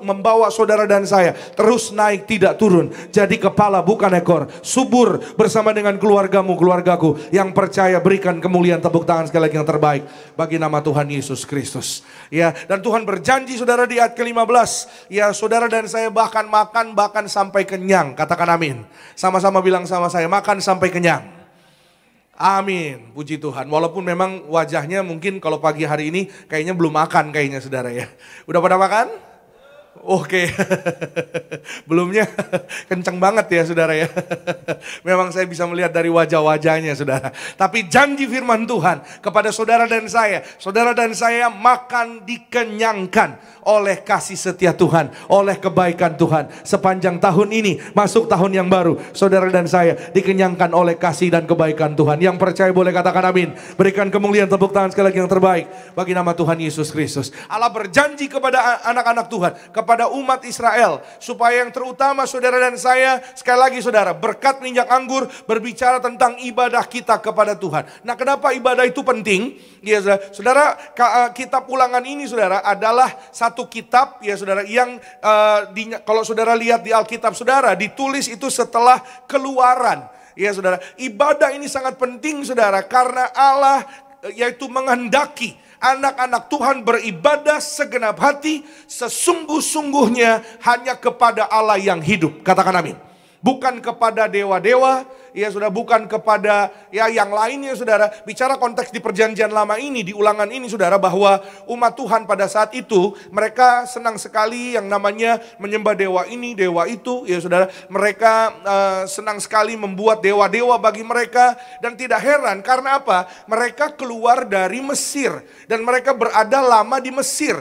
membawa saudara dan saya terus naik tidak turun. Jadi kepala bukan ekor, subur bersama dengan keluargamu, keluargaku. Yang percaya berikan kemuliaan, tepuk tangan sekali lagi yang terbaik bagi nama Tuhan Yesus Kristus. Ya, dan Tuhan berjanji saudara di ayat ke-15, ya saudara dan saya bahkan makan sampai kenyang. Katakan amin. Sama-sama bilang sama saya, makan sampai kenyang. Amin, puji Tuhan. Walaupun memang wajahnya mungkin kalau pagi hari ini kayaknya belum makan kayaknya saudara ya. Udah pada makan? Oke, belumnya kenceng banget ya saudara ya. Memang saya bisa melihat dari wajah-wajahnya saudara. Tapi janji firman Tuhan kepada saudara dan saya makan dikenyangkan oleh kasih setia Tuhan, oleh kebaikan Tuhan. Sepanjang tahun ini masuk tahun yang baru, saudara dan saya dikenyangkan oleh kasih dan kebaikan Tuhan. Yang percaya boleh katakan amin. Berikan kemuliaan, tepuk tangan sekali lagi yang terbaik bagi nama Tuhan Yesus Kristus. Allah berjanji kepada anak-anak Tuhan, kepada umat Israel, supaya yang terutama saudara dan saya, sekali lagi saudara, berkat minyak anggur berbicara tentang ibadah kita kepada Tuhan. Nah, kenapa ibadah itu penting? Ya saudara, kitab Ulangan ini saudara adalah satu kitab ya saudara yang kalau saudara lihat di Alkitab saudara, ditulis itu setelah Keluaran. Ya saudara, ibadah ini sangat penting saudara, karena Allah yaitu menghendaki anak-anak Tuhan beribadah segenap hati, sesungguh-sungguhnya hanya kepada Allah yang hidup. Katakan amin. Bukan kepada dewa-dewa, ya saudara, bukan kepada ya yang lainnya saudara. Bicara konteks di perjanjian lama ini, di Ulangan ini saudara, bahwa umat Tuhan pada saat itu mereka senang sekali yang namanya menyembah dewa ini, dewa itu, ya saudara. Mereka senang sekali membuat dewa-dewa bagi mereka, dan tidak heran karena apa? Mereka keluar dari Mesir dan mereka berada lama di Mesir.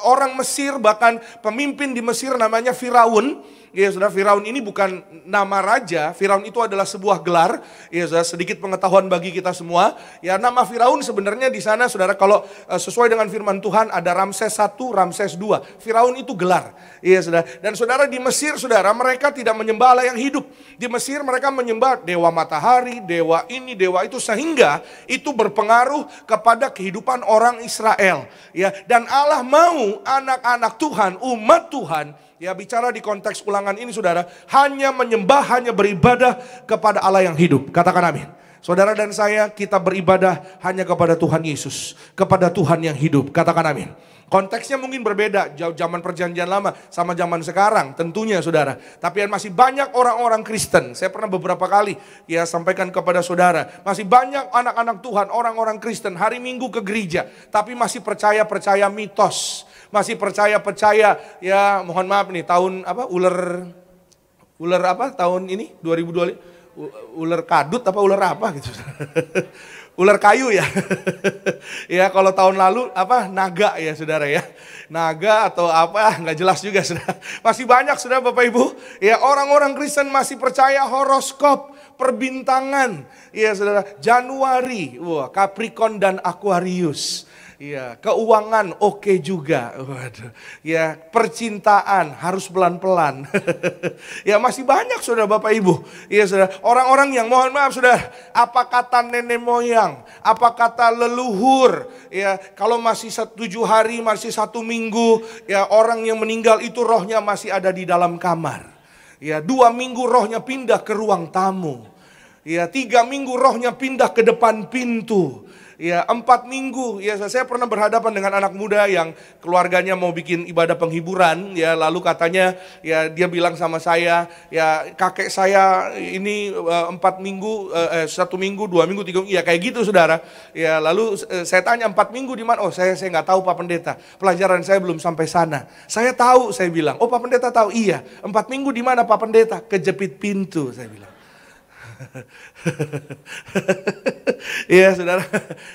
Orang Mesir, bahkan pemimpin di Mesir namanya Firaun. Ya saudara, Firaun ini bukan nama raja, Firaun itu adalah sebuah gelar. Ya saudara, sedikit pengetahuan bagi kita semua. Ya, nama Firaun sebenarnya di sana saudara, kalau sesuai dengan firman Tuhan ada Ramses I, Ramses II. Firaun itu gelar. Ya saudara, dan saudara di Mesir saudara, mereka tidak menyembah Allah yang hidup. Di Mesir mereka menyembah dewa matahari, dewa ini, dewa itu, sehingga itu berpengaruh kepada kehidupan orang Israel. Ya, dan Allah mau anak-anak Tuhan, umat Tuhan, ya bicara di konteks Ulangan ini saudara, hanya menyembah, hanya beribadah kepada Allah yang hidup. Katakan amin. Saudara dan saya, kita beribadah hanya kepada Tuhan Yesus, kepada Tuhan yang hidup. Katakan amin. Konteksnya mungkin berbeda, zaman perjanjian lama sama zaman sekarang tentunya saudara. Tapi masih banyak orang-orang Kristen, saya pernah beberapa kali ya sampaikan kepada saudara, masih banyak anak-anak Tuhan, orang-orang Kristen hari Minggu ke gereja, tapi masih percaya mitos. Masih percaya ya, mohon maaf nih, tahun apa, ular apa tahun ini 2020, ular kadut apa ular apa gitu. Ular kayu ya. Ya, kalau tahun lalu apa, naga ya saudara ya. Naga atau apa, nggak jelas juga saudara. Masih banyak saudara Bapak Ibu, ya orang-orang Kristen masih percaya horoskop, perbintangan. Ya saudara, Januari, Capricorn dan Aquarius. Ya, keuangan oke juga. Waduh. Ya, percintaan harus pelan-pelan. Ya, masih banyak Saudara Bapak Ibu. Ya, Saudara, orang-orang yang mohon maaf Saudara, apa kata nenek moyang, apa kata leluhur, ya, kalau masih 7 hari, masih 1 minggu, ya orang yang meninggal itu rohnya masih ada di dalam kamar. Ya, 2 minggu rohnya pindah ke ruang tamu. Ya, 3 minggu rohnya pindah ke depan pintu. Ya, 4 minggu, ya saya pernah berhadapan dengan anak muda yang keluarganya mau bikin ibadah penghiburan, ya lalu katanya, ya dia bilang sama saya, ya kakek saya ini 4 minggu, 1 minggu, 2 minggu, 3 minggu, ya kayak gitu Saudara. Ya lalu saya tanya 4 minggu di mana? Oh saya nggak tahu Pak Pendeta, pelajaran saya belum sampai sana. Saya tahu, saya bilang, oh Pak Pendeta tahu, iya. 4 minggu di mana Pak Pendeta? Kejepit pintu, saya bilang. Iya Saudara.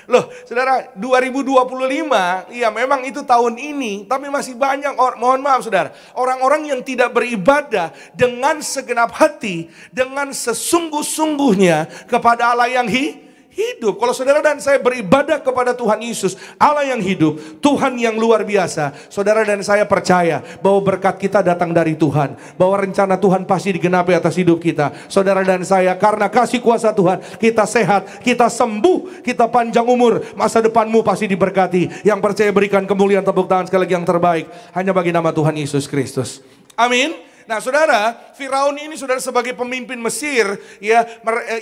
Loh Saudara, 2025 ya memang itu tahun ini, tapi masih banyak mohon maaf Saudara, orang-orang yang tidak beribadah dengan segenap hati, dengan sesungguh-sungguhnya kepada Allah yang hidup. Kalau saudara dan saya beribadah kepada Tuhan Yesus, Allah yang hidup, Tuhan yang luar biasa, saudara dan saya percaya bahwa berkat kita datang dari Tuhan, bahwa rencana Tuhan pasti digenapi atas hidup kita. Saudara dan saya, karena kasih kuasa Tuhan, kita sehat, kita sembuh, kita panjang umur, masa depanmu pasti diberkati. Yang percaya berikan kemuliaan, tepuk tangan sekali lagi yang terbaik hanya bagi nama Tuhan Yesus Kristus. Amin. Nah saudara, Firaun ini saudara sebagai pemimpin Mesir, ya,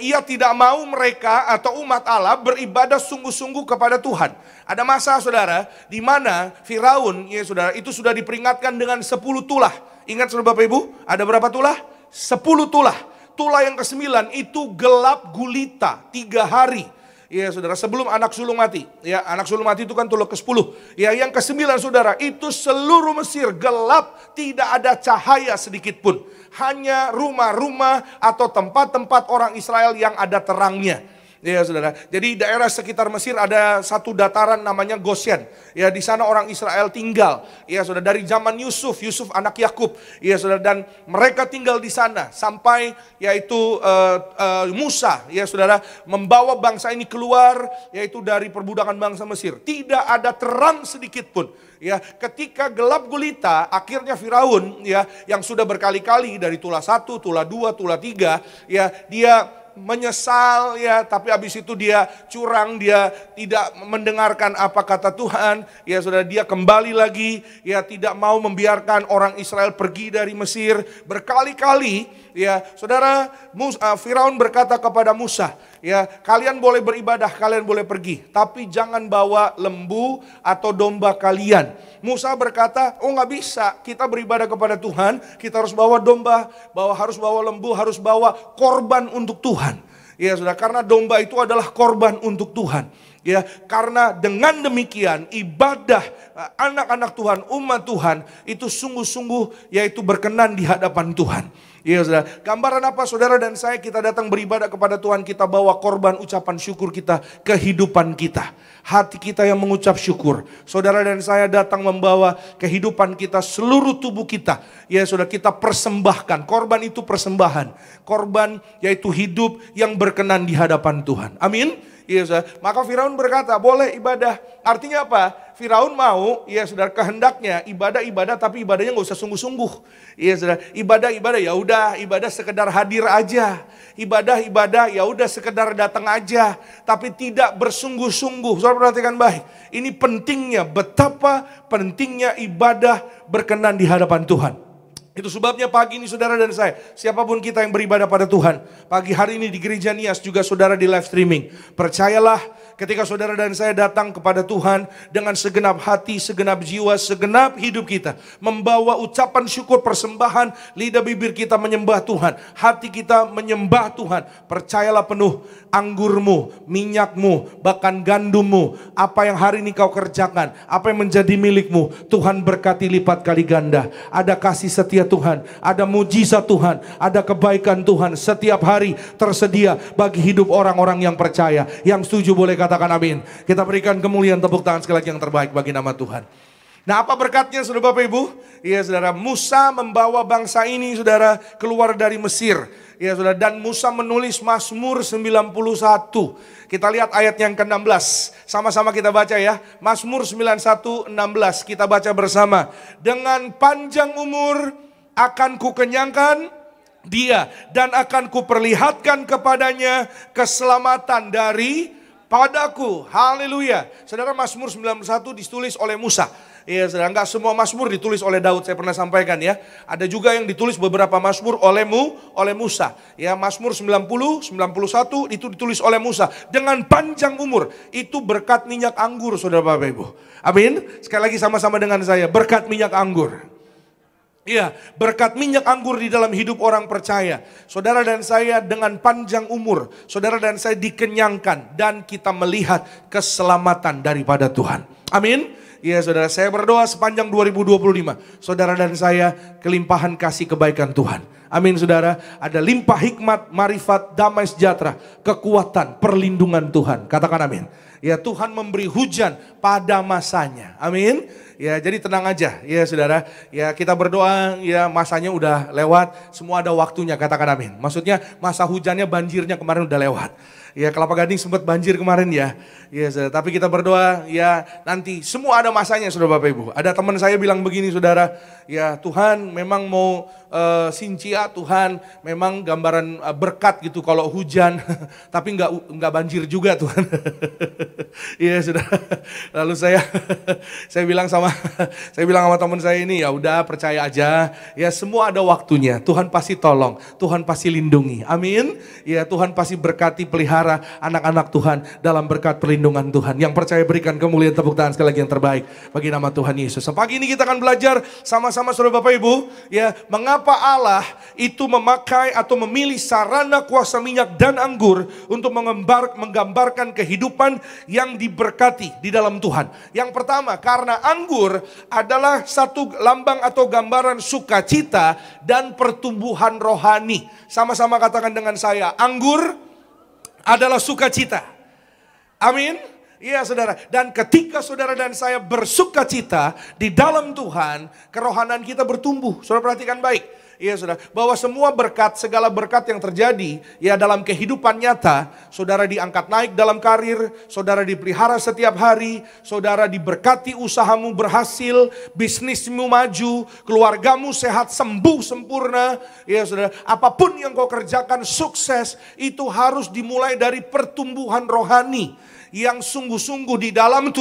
ia tidak mau mereka atau umat Allah beribadah sungguh-sungguh kepada Tuhan. Ada masa saudara, di mana Firaun, ya saudara, itu sudah diperingatkan dengan 10 tulah. Ingat saudara Bapak Ibu, ada berapa tulah? 10 tulah. Tulah yang ke-9 itu gelap gulita 3 hari. Ya saudara, sebelum anak sulung mati. Ya, anak sulung mati itu kan tulah ke-10. Ya, yang ke-9 saudara, itu seluruh Mesir gelap, tidak ada cahaya sedikit pun. Hanya rumah-rumah atau tempat-tempat orang Israel yang ada terangnya. Ya saudara, jadi daerah sekitar Mesir ada satu dataran namanya Goshen. Ya, di sana orang Israel tinggal. Ya saudara, dari zaman Yusuf anak Yakub. Ya saudara, dan mereka tinggal di sana sampai yaitu Musa, ya saudara, membawa bangsa ini keluar yaitu dari perbudakan bangsa Mesir. Tidak ada terang sedikit pun. Ya, ketika gelap gulita, akhirnya Firaun, ya, yang sudah berkali-kali dari tulah 1, tulah 2, tulah 3, ya, dia menyesal, ya, tapi habis itu dia curang, dia tidak mendengarkan apa kata Tuhan, ya saudara, dia kembali lagi, ya, tidak mau membiarkan orang Israel pergi dari Mesir. Berkali-kali, ya saudara, Firaun berkata kepada Musa, ya, kalian boleh beribadah, kalian boleh pergi, tapi jangan bawa lembu atau domba kalian. Musa berkata, oh nggak bisa, kita beribadah kepada Tuhan, kita harus bawa domba, harus bawa lembu, harus bawa korban untuk Tuhan. Ya sudah, karena domba itu adalah korban untuk Tuhan. Ya, karena dengan demikian ibadah anak-anak Tuhan, umat Tuhan itu sungguh-sungguh yaitu berkenan di hadapan Tuhan. Ya saudara, gambaran apa saudara dan saya kita datang beribadah kepada Tuhan, kita bawa korban ucapan syukur kita, kehidupan kita, hati kita yang mengucap syukur. Saudara dan saya datang membawa kehidupan kita, seluruh tubuh kita, ya saudara, kita persembahkan. Korban itu persembahan, korban yaitu hidup yang berkenan di hadapan Tuhan. Amin. Iya saudara, maka Firaun berkata boleh ibadah. Artinya apa? Firaun mau, ya saudara, kehendaknya ibadah tapi ibadahnya nggak usah sungguh-sungguh. Iya saudara, ibadah ya udah, ibadah sekedar hadir aja. Ibadah ya udah sekedar datang aja, tapi tidak bersungguh-sungguh. Saudara perhatikan baik. Ini pentingnya, betapa pentingnya ibadah berkenan di hadapan Tuhan. Itu sebabnya pagi ini saudara dan saya, siapapun kita yang beribadah pada Tuhan, pagi hari ini di Gereja Nias, juga saudara di live streaming, percayalah ketika saudara dan saya datang kepada Tuhan dengan segenap hati, segenap jiwa, segenap hidup kita, membawa ucapan syukur, persembahan, lidah bibir kita menyembah Tuhan, hati kita menyembah Tuhan, percayalah penuh anggurmu, minyakmu, bahkan gandummu, apa yang hari ini kau kerjakan, apa yang menjadi milikmu, Tuhan berkati lipat kali ganda. Ada kasih setia Tuhan, ada mujizat Tuhan, ada kebaikan Tuhan setiap hari tersedia bagi hidup orang-orang yang percaya. Yang setuju boleh katakan amin. Kita berikan kemuliaan, tepuk tangan sekali lagi yang terbaik bagi nama Tuhan. Nah, apa berkatnya saudara Bapak Ibu? Ya saudara, Musa membawa bangsa ini saudara keluar dari Mesir. Ya saudara, dan Musa menulis Mazmur 91. Kita lihat ayat yang ke-16. Sama-sama kita baca ya. Mazmur 91:16 kita baca bersama. Dengan panjang umur akan kukenyangkan dia dan akan kuperlihatkan kepadanya keselamatan padaku. Haleluya. Saudara, Mazmur 91 ditulis oleh Musa. Ya, saudara, enggak semua Mazmur ditulis oleh Daud, saya pernah sampaikan ya. Ada juga yang ditulis beberapa Mazmur oleh Musa. Ya, Mazmur 90, 91 itu ditulis oleh Musa. Dengan panjang umur, itu berkat minyak anggur, saudara Bapak Ibu. Amin. Sekali lagi sama-sama dengan saya, berkat minyak anggur. Iya, berkat minyak anggur di dalam hidup orang percaya. Saudara dan saya dengan panjang umur, saudara dan saya dikenyangkan dan kita melihat keselamatan daripada Tuhan. Amin. Ya saudara, saya berdoa sepanjang 2025, saudara dan saya kelimpahan kasih kebaikan Tuhan. Amin saudara, ada limpah hikmat, marifat, damai sejahtera, kekuatan, perlindungan Tuhan. Katakan amin. Ya, Tuhan memberi hujan pada masanya. Amin. Ya, jadi tenang aja ya saudara. Ya, kita berdoa ya, masanya udah lewat, semua ada waktunya, katakan amin. Maksudnya masa hujannya, banjirnya kemarin udah lewat. Ya, Kelapa Gading sempat banjir kemarin ya. Ya saudara, tapi kita berdoa ya, nanti semua ada masanya saudara Bapak Ibu. Ada teman saya bilang begini saudara, ya Tuhan memang mau sincia, Tuhan memang gambaran berkat gitu kalau hujan, tapi enggak banjir juga Tuhan. Iya saudara. Lalu saya bilang sama teman saya ini, ya udah percaya aja, ya semua ada waktunya. Tuhan pasti tolong, Tuhan pasti lindungi. Amin. Ya, Tuhan pasti berkati, pelihara anak-anak Tuhan dalam berkat perlindungan Tuhan. Yang percaya berikan kemuliaan, tepuk tangan sekali lagi yang terbaik bagi nama Tuhan Yesus. Pagi ini kita akan belajar sama-sama saudara Bapak Ibu, ya, mengapa Allah itu memakai atau memilih sarana kuasa minyak dan anggur untuk menggambarkan kehidupan yang diberkati di dalam Tuhan. Yang pertama, karena anggur adalah satu lambang atau gambaran sukacita dan pertumbuhan rohani. Sama-sama katakan dengan saya, anggur adalah sukacita. Amin. Iya saudara, dan ketika saudara dan saya bersukacita di dalam Tuhan, kerohanian kita bertumbuh. Saudara perhatikan baik. Iya saudara, bahwa semua berkat, segala berkat yang terjadi ya dalam kehidupan nyata, saudara diangkat naik dalam karir, saudara dipelihara setiap hari, saudara diberkati, usahamu berhasil, bisnismu maju, keluargamu sehat, sembuh, sempurna. Ya saudara, apapun yang kau kerjakan sukses, itu harus dimulai dari pertumbuhan rohani yang sungguh-sungguh di dalam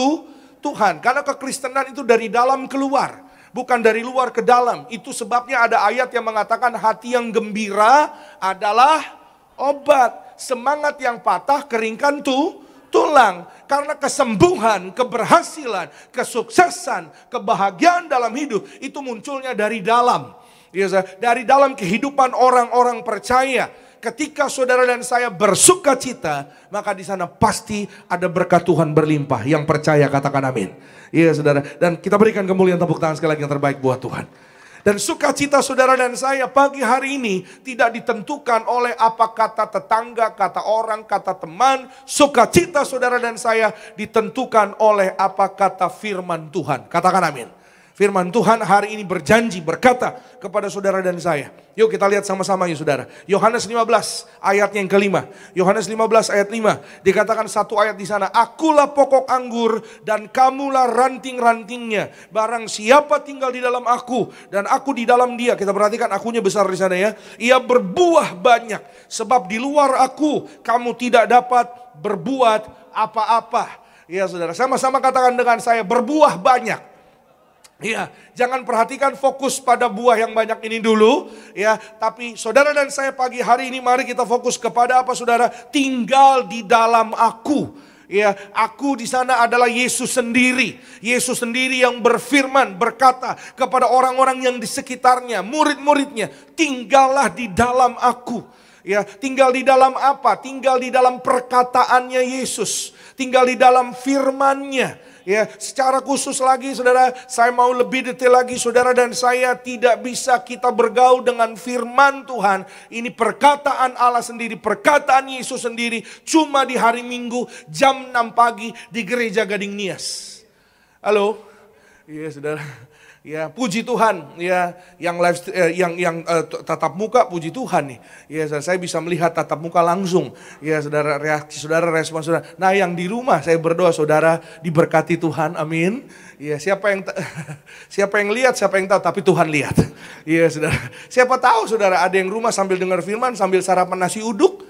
Tuhan. Karena kekristenan itu dari dalam keluar, bukan dari luar ke dalam. Itu sebabnya ada ayat yang mengatakan hati yang gembira adalah obat. Semangat yang patah keringkan tulang. Karena kesembuhan, keberhasilan, kesuksesan, kebahagiaan dalam hidup itu munculnya dari dalam. Dari dalam kehidupan orang-orang percaya. Ketika saudara dan saya bersuka cita, maka di sana pasti ada berkat Tuhan berlimpah. Yang percaya katakan amin. Iya saudara, dan kita berikan kemuliaan, tepuk tangan sekali lagi yang terbaik buat Tuhan. Dan sukacita saudara dan saya pagi hari ini tidak ditentukan oleh apa kata tetangga, kata orang, kata teman. Sukacita saudara dan saya ditentukan oleh apa kata firman Tuhan. Katakan amin. Firman Tuhan hari ini berjanji, berkata kepada saudara dan saya. Yuk kita lihat sama-sama ya saudara. Yohanes 15 ayat yang kelima. Yohanes 15 ayat 5. Dikatakan satu ayat di sana. Akulah pokok anggur dan kamulah ranting-rantingnya. Barang siapa tinggal di dalam aku dan aku di dalam dia. Kita perhatikan akunya besar di sana ya. Ia berbuah banyak. Sebab di luar aku kamu tidak dapat berbuat apa-apa. Ya saudara, sama-sama katakan dengan saya, berbuah banyak. Ya, jangan perhatikan fokus pada buah yang banyak ini dulu, ya. Tapi saudara dan saya pagi hari ini mari kita fokus kepada apa saudara? Tinggal di dalam aku. Ya, aku di sana adalah Yesus sendiri. Yesus sendiri yang berfirman, berkata kepada orang-orang yang di sekitarnya, murid-muridnya, tinggallah di dalam aku. Ya, tinggal di dalam apa? Tinggal di dalam perkataannya Yesus. Tinggal di dalam firman-Nya. Ya, secara khusus lagi saudara, saya mau lebih detail lagi, saudara dan saya tidak bisa kita bergaul dengan firman Tuhan. Ini perkataan Allah sendiri, perkataan Yesus sendiri, cuma di hari Minggu jam 6 pagi di gereja Gading Nias. Halo? Ya saudara, ya puji Tuhan, ya yang tatap muka puji Tuhan nih. Ya saya bisa melihat tatap muka langsung. Ya saudara, reaksi saudara, respon saudara. Nah yang di rumah saya berdoa saudara diberkati Tuhan, amin. Ya siapa yang lihat, siapa yang tahu, tapi Tuhan lihat. Ya saudara, siapa tahu saudara ada yang rumah sambil dengar firman, sambil sarapan nasi uduk.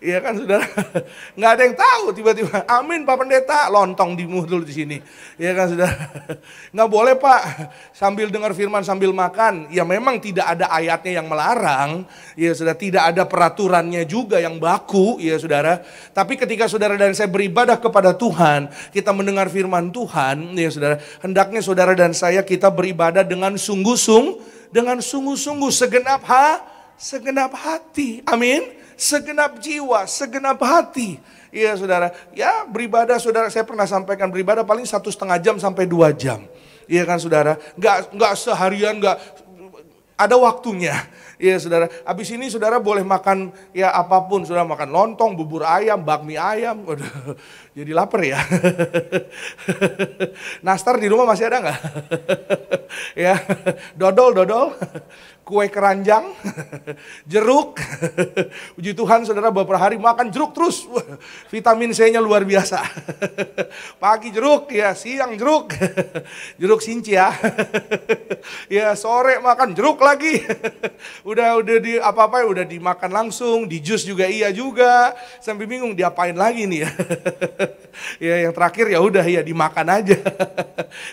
Iya kan saudara, nggak ada yang tahu tiba-tiba, amin Pak Pendeta, lontong di mulut di sini. Iya kan saudara, nggak boleh Pak sambil dengar firman sambil makan. Ya memang tidak ada ayatnya yang melarang, ya saudara, tidak ada peraturannya juga yang baku, ya saudara. Tapi ketika saudara dan saya beribadah kepada Tuhan, kita mendengar firman Tuhan, ya saudara, hendaknya saudara dan saya kita beribadah dengan sungguh-sungguh segenap hati, amin, segenap jiwa, segenap hati. Iya saudara, ya beribadah saudara, saya pernah sampaikan beribadah paling 1,5 jam sampai 2 jam. Iya kan saudara, nggak seharian, nggak ada waktunya. Iya saudara, habis ini saudara boleh makan ya apapun, saudara makan lontong, bubur ayam, bakmi ayam. Waduh, jadi lapar ya. Nastar di rumah masih ada nggak? Ya, dodol, kue keranjang, jeruk. Puji Tuhan saudara beberapa hari makan jeruk terus. Vitamin C-nya luar biasa. Pagi jeruk, ya siang jeruk. Jeruk sincia. Ya sore makan jeruk lagi. Udah di apa-apa udah dimakan langsung, di jus juga iya juga. Sampai bingung diapain lagi nih ya. Ya yang terakhir ya udah ya dimakan aja.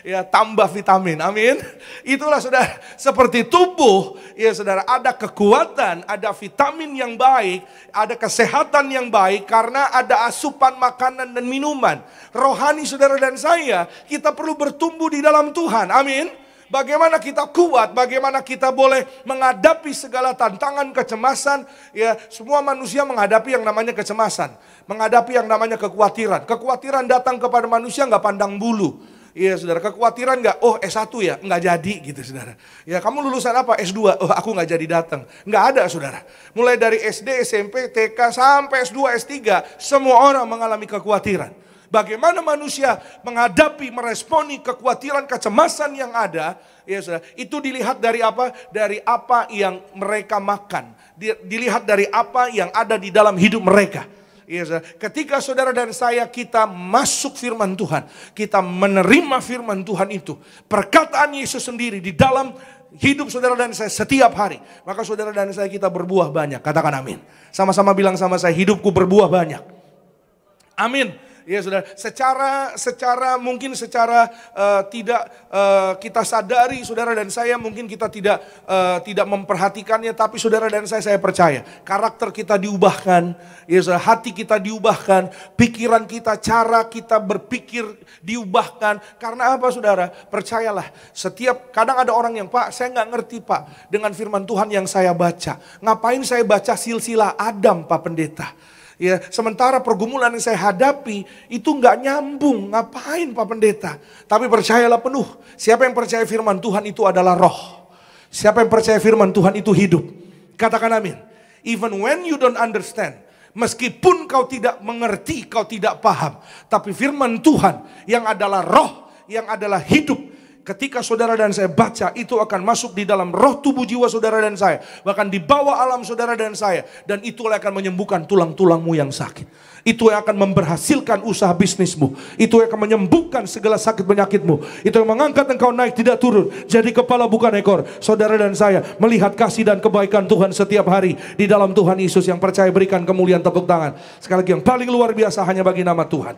Ya tambah vitamin. Amin. Itulah saudara, seperti tubuh, ya saudara, ada kekuatan, ada vitamin yang baik, ada kesehatan yang baik karena ada asupan makanan dan minuman. Rohani saudara dan saya, kita perlu bertumbuh di dalam Tuhan. Amin. Bagaimana kita kuat, bagaimana kita boleh menghadapi segala tantangan, kecemasan. Ya, semua manusia menghadapi yang namanya kecemasan, menghadapi yang namanya kekhawatiran. Kekhawatiran datang kepada manusia nggak pandang bulu. Iya saudara, kekhawatiran nggak, oh S1 ya, nggak jadi gitu saudara. Ya kamu lulusan apa? S2, oh aku nggak jadi datang. Nggak ada saudara. Mulai dari SD, SMP, TK, sampai S2, S3, semua orang mengalami kekhawatiran. Bagaimana manusia menghadapi, meresponi kekhawatiran, kecemasan yang ada, ya saudara, itu dilihat dari apa? Dari apa yang mereka makan. Dilihat dari apa yang ada di dalam hidup mereka. Ya, saudara. Ketika saudara dan saya kita masuk firman Tuhan, kita menerima firman Tuhan itu, perkataan Yesus sendiri di dalam hidup saudara dan saya setiap hari, maka saudara dan saya kita berbuah banyak. Katakan amin. Sama-sama bilang sama saya, hidupku berbuah banyak. Amin. Ya saudara, secara mungkin tidak kita sadari saudara dan saya, mungkin kita tidak memperhatikannya, tapi saudara dan saya percaya karakter kita diubahkan, ya saudara, hati kita diubahkan, pikiran kita, cara kita berpikir diubahkan. Karena apa saudara? Percayalah, kadang ada orang yang, Pak saya nggak ngerti Pak dengan firman Tuhan yang saya baca. Ngapain saya baca silsilah Adam Pak Pendeta? Ya, sementara pergumulan yang saya hadapi itu nggak nyambung, ngapain Pak Pendeta? Tapi percayalah penuh, siapa yang percaya firman Tuhan itu adalah roh. Siapa yang percaya firman Tuhan itu hidup. Katakan amin. Even when you don't understand, meskipun kau tidak mengerti, kau tidak paham, tapi firman Tuhan yang adalah roh, yang adalah hidup, ketika saudara dan saya baca, itu akan masuk di dalam roh, tubuh, jiwa saudara dan saya. Bahkan di bawah alam saudara dan saya. Dan itulah yang akan menyembuhkan tulang-tulangmu yang sakit. Itu yang akan memberhasilkan usaha bisnismu. Itu yang akan menyembuhkan segala sakit penyakitmu. Itu yang mengangkat engkau naik tidak turun. Jadi kepala bukan ekor. Saudara dan saya melihat kasih dan kebaikan Tuhan setiap hari di dalam Tuhan Yesus. Yang percaya berikan kemuliaan, tepuk tangan. Sekali lagi, yang paling luar biasa hanya bagi nama Tuhan.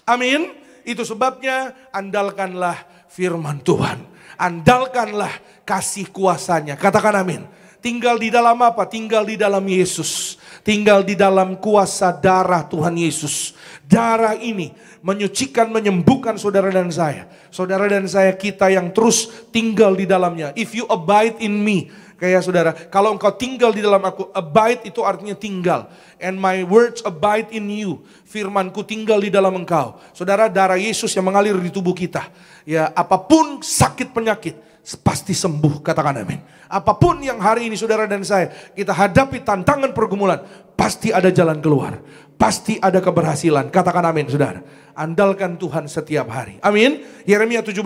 Amin. Itu sebabnya andalkanlah firman Tuhan. Andalkanlah kasih kuasanya. Katakan amin. Tinggal di dalam apa? Tinggal di dalam Yesus. Tinggal di dalam kuasa darah Tuhan Yesus. Darah ini menyucikan, menyembuhkan saudara dan saya. Saudara dan saya, kita yang terus tinggal di dalamnya. If you abide in me. Kayak saudara, kalau engkau tinggal di dalam aku, abide itu artinya tinggal. And my words abide in you. Firmanku tinggal di dalam engkau. Saudara, darah Yesus yang mengalir di tubuh kita. Ya, apapun sakit penyakit, pasti sembuh. Katakan amin. Apapun yang hari ini saudara dan saya kita hadapi tantangan pergumulan, pasti ada jalan keluar. pasti ada keberhasilan. Katakan amin, saudara. Andalkan Tuhan setiap hari. Amin. Yeremia 17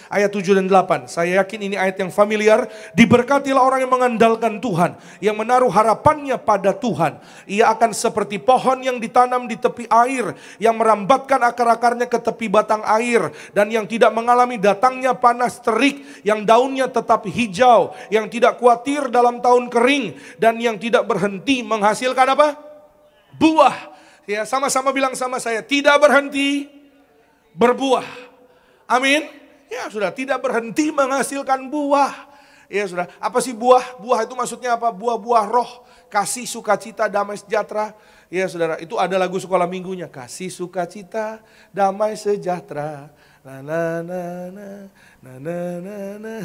ayat 7 dan 8. Saya yakin ini ayat yang familiar. Diberkatilah orang yang mengandalkan Tuhan, yang menaruh harapannya pada Tuhan. Ia akan seperti pohon yang ditanam di tepi air, yang merambatkan akar-akarnya ke tepi batang air, dan yang tidak mengalami datangnya panas terik, yang daunnya tetap hijau, yang tidak khawatir dalam tahun kering, dan yang tidak berhenti menghasilkan apa? Buah. Ya, sama-sama bilang sama saya, tidak berhenti berbuah. Amin. Ya sudah, tidak berhenti menghasilkan buah. Ya sudah, apa sih buah? Buah itu maksudnya apa? Buah-buah roh, kasih, sukacita, damai, sejahtera. Ya saudara, itu ada lagu sekolah minggunya. Kasih, sukacita, damai, sejahtera. Na na na na na na na na.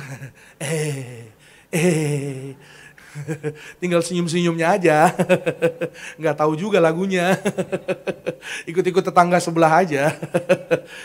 Tinggal senyum-senyumnya aja. Nggak tahu juga lagunya. Ikut-ikut tetangga sebelah aja.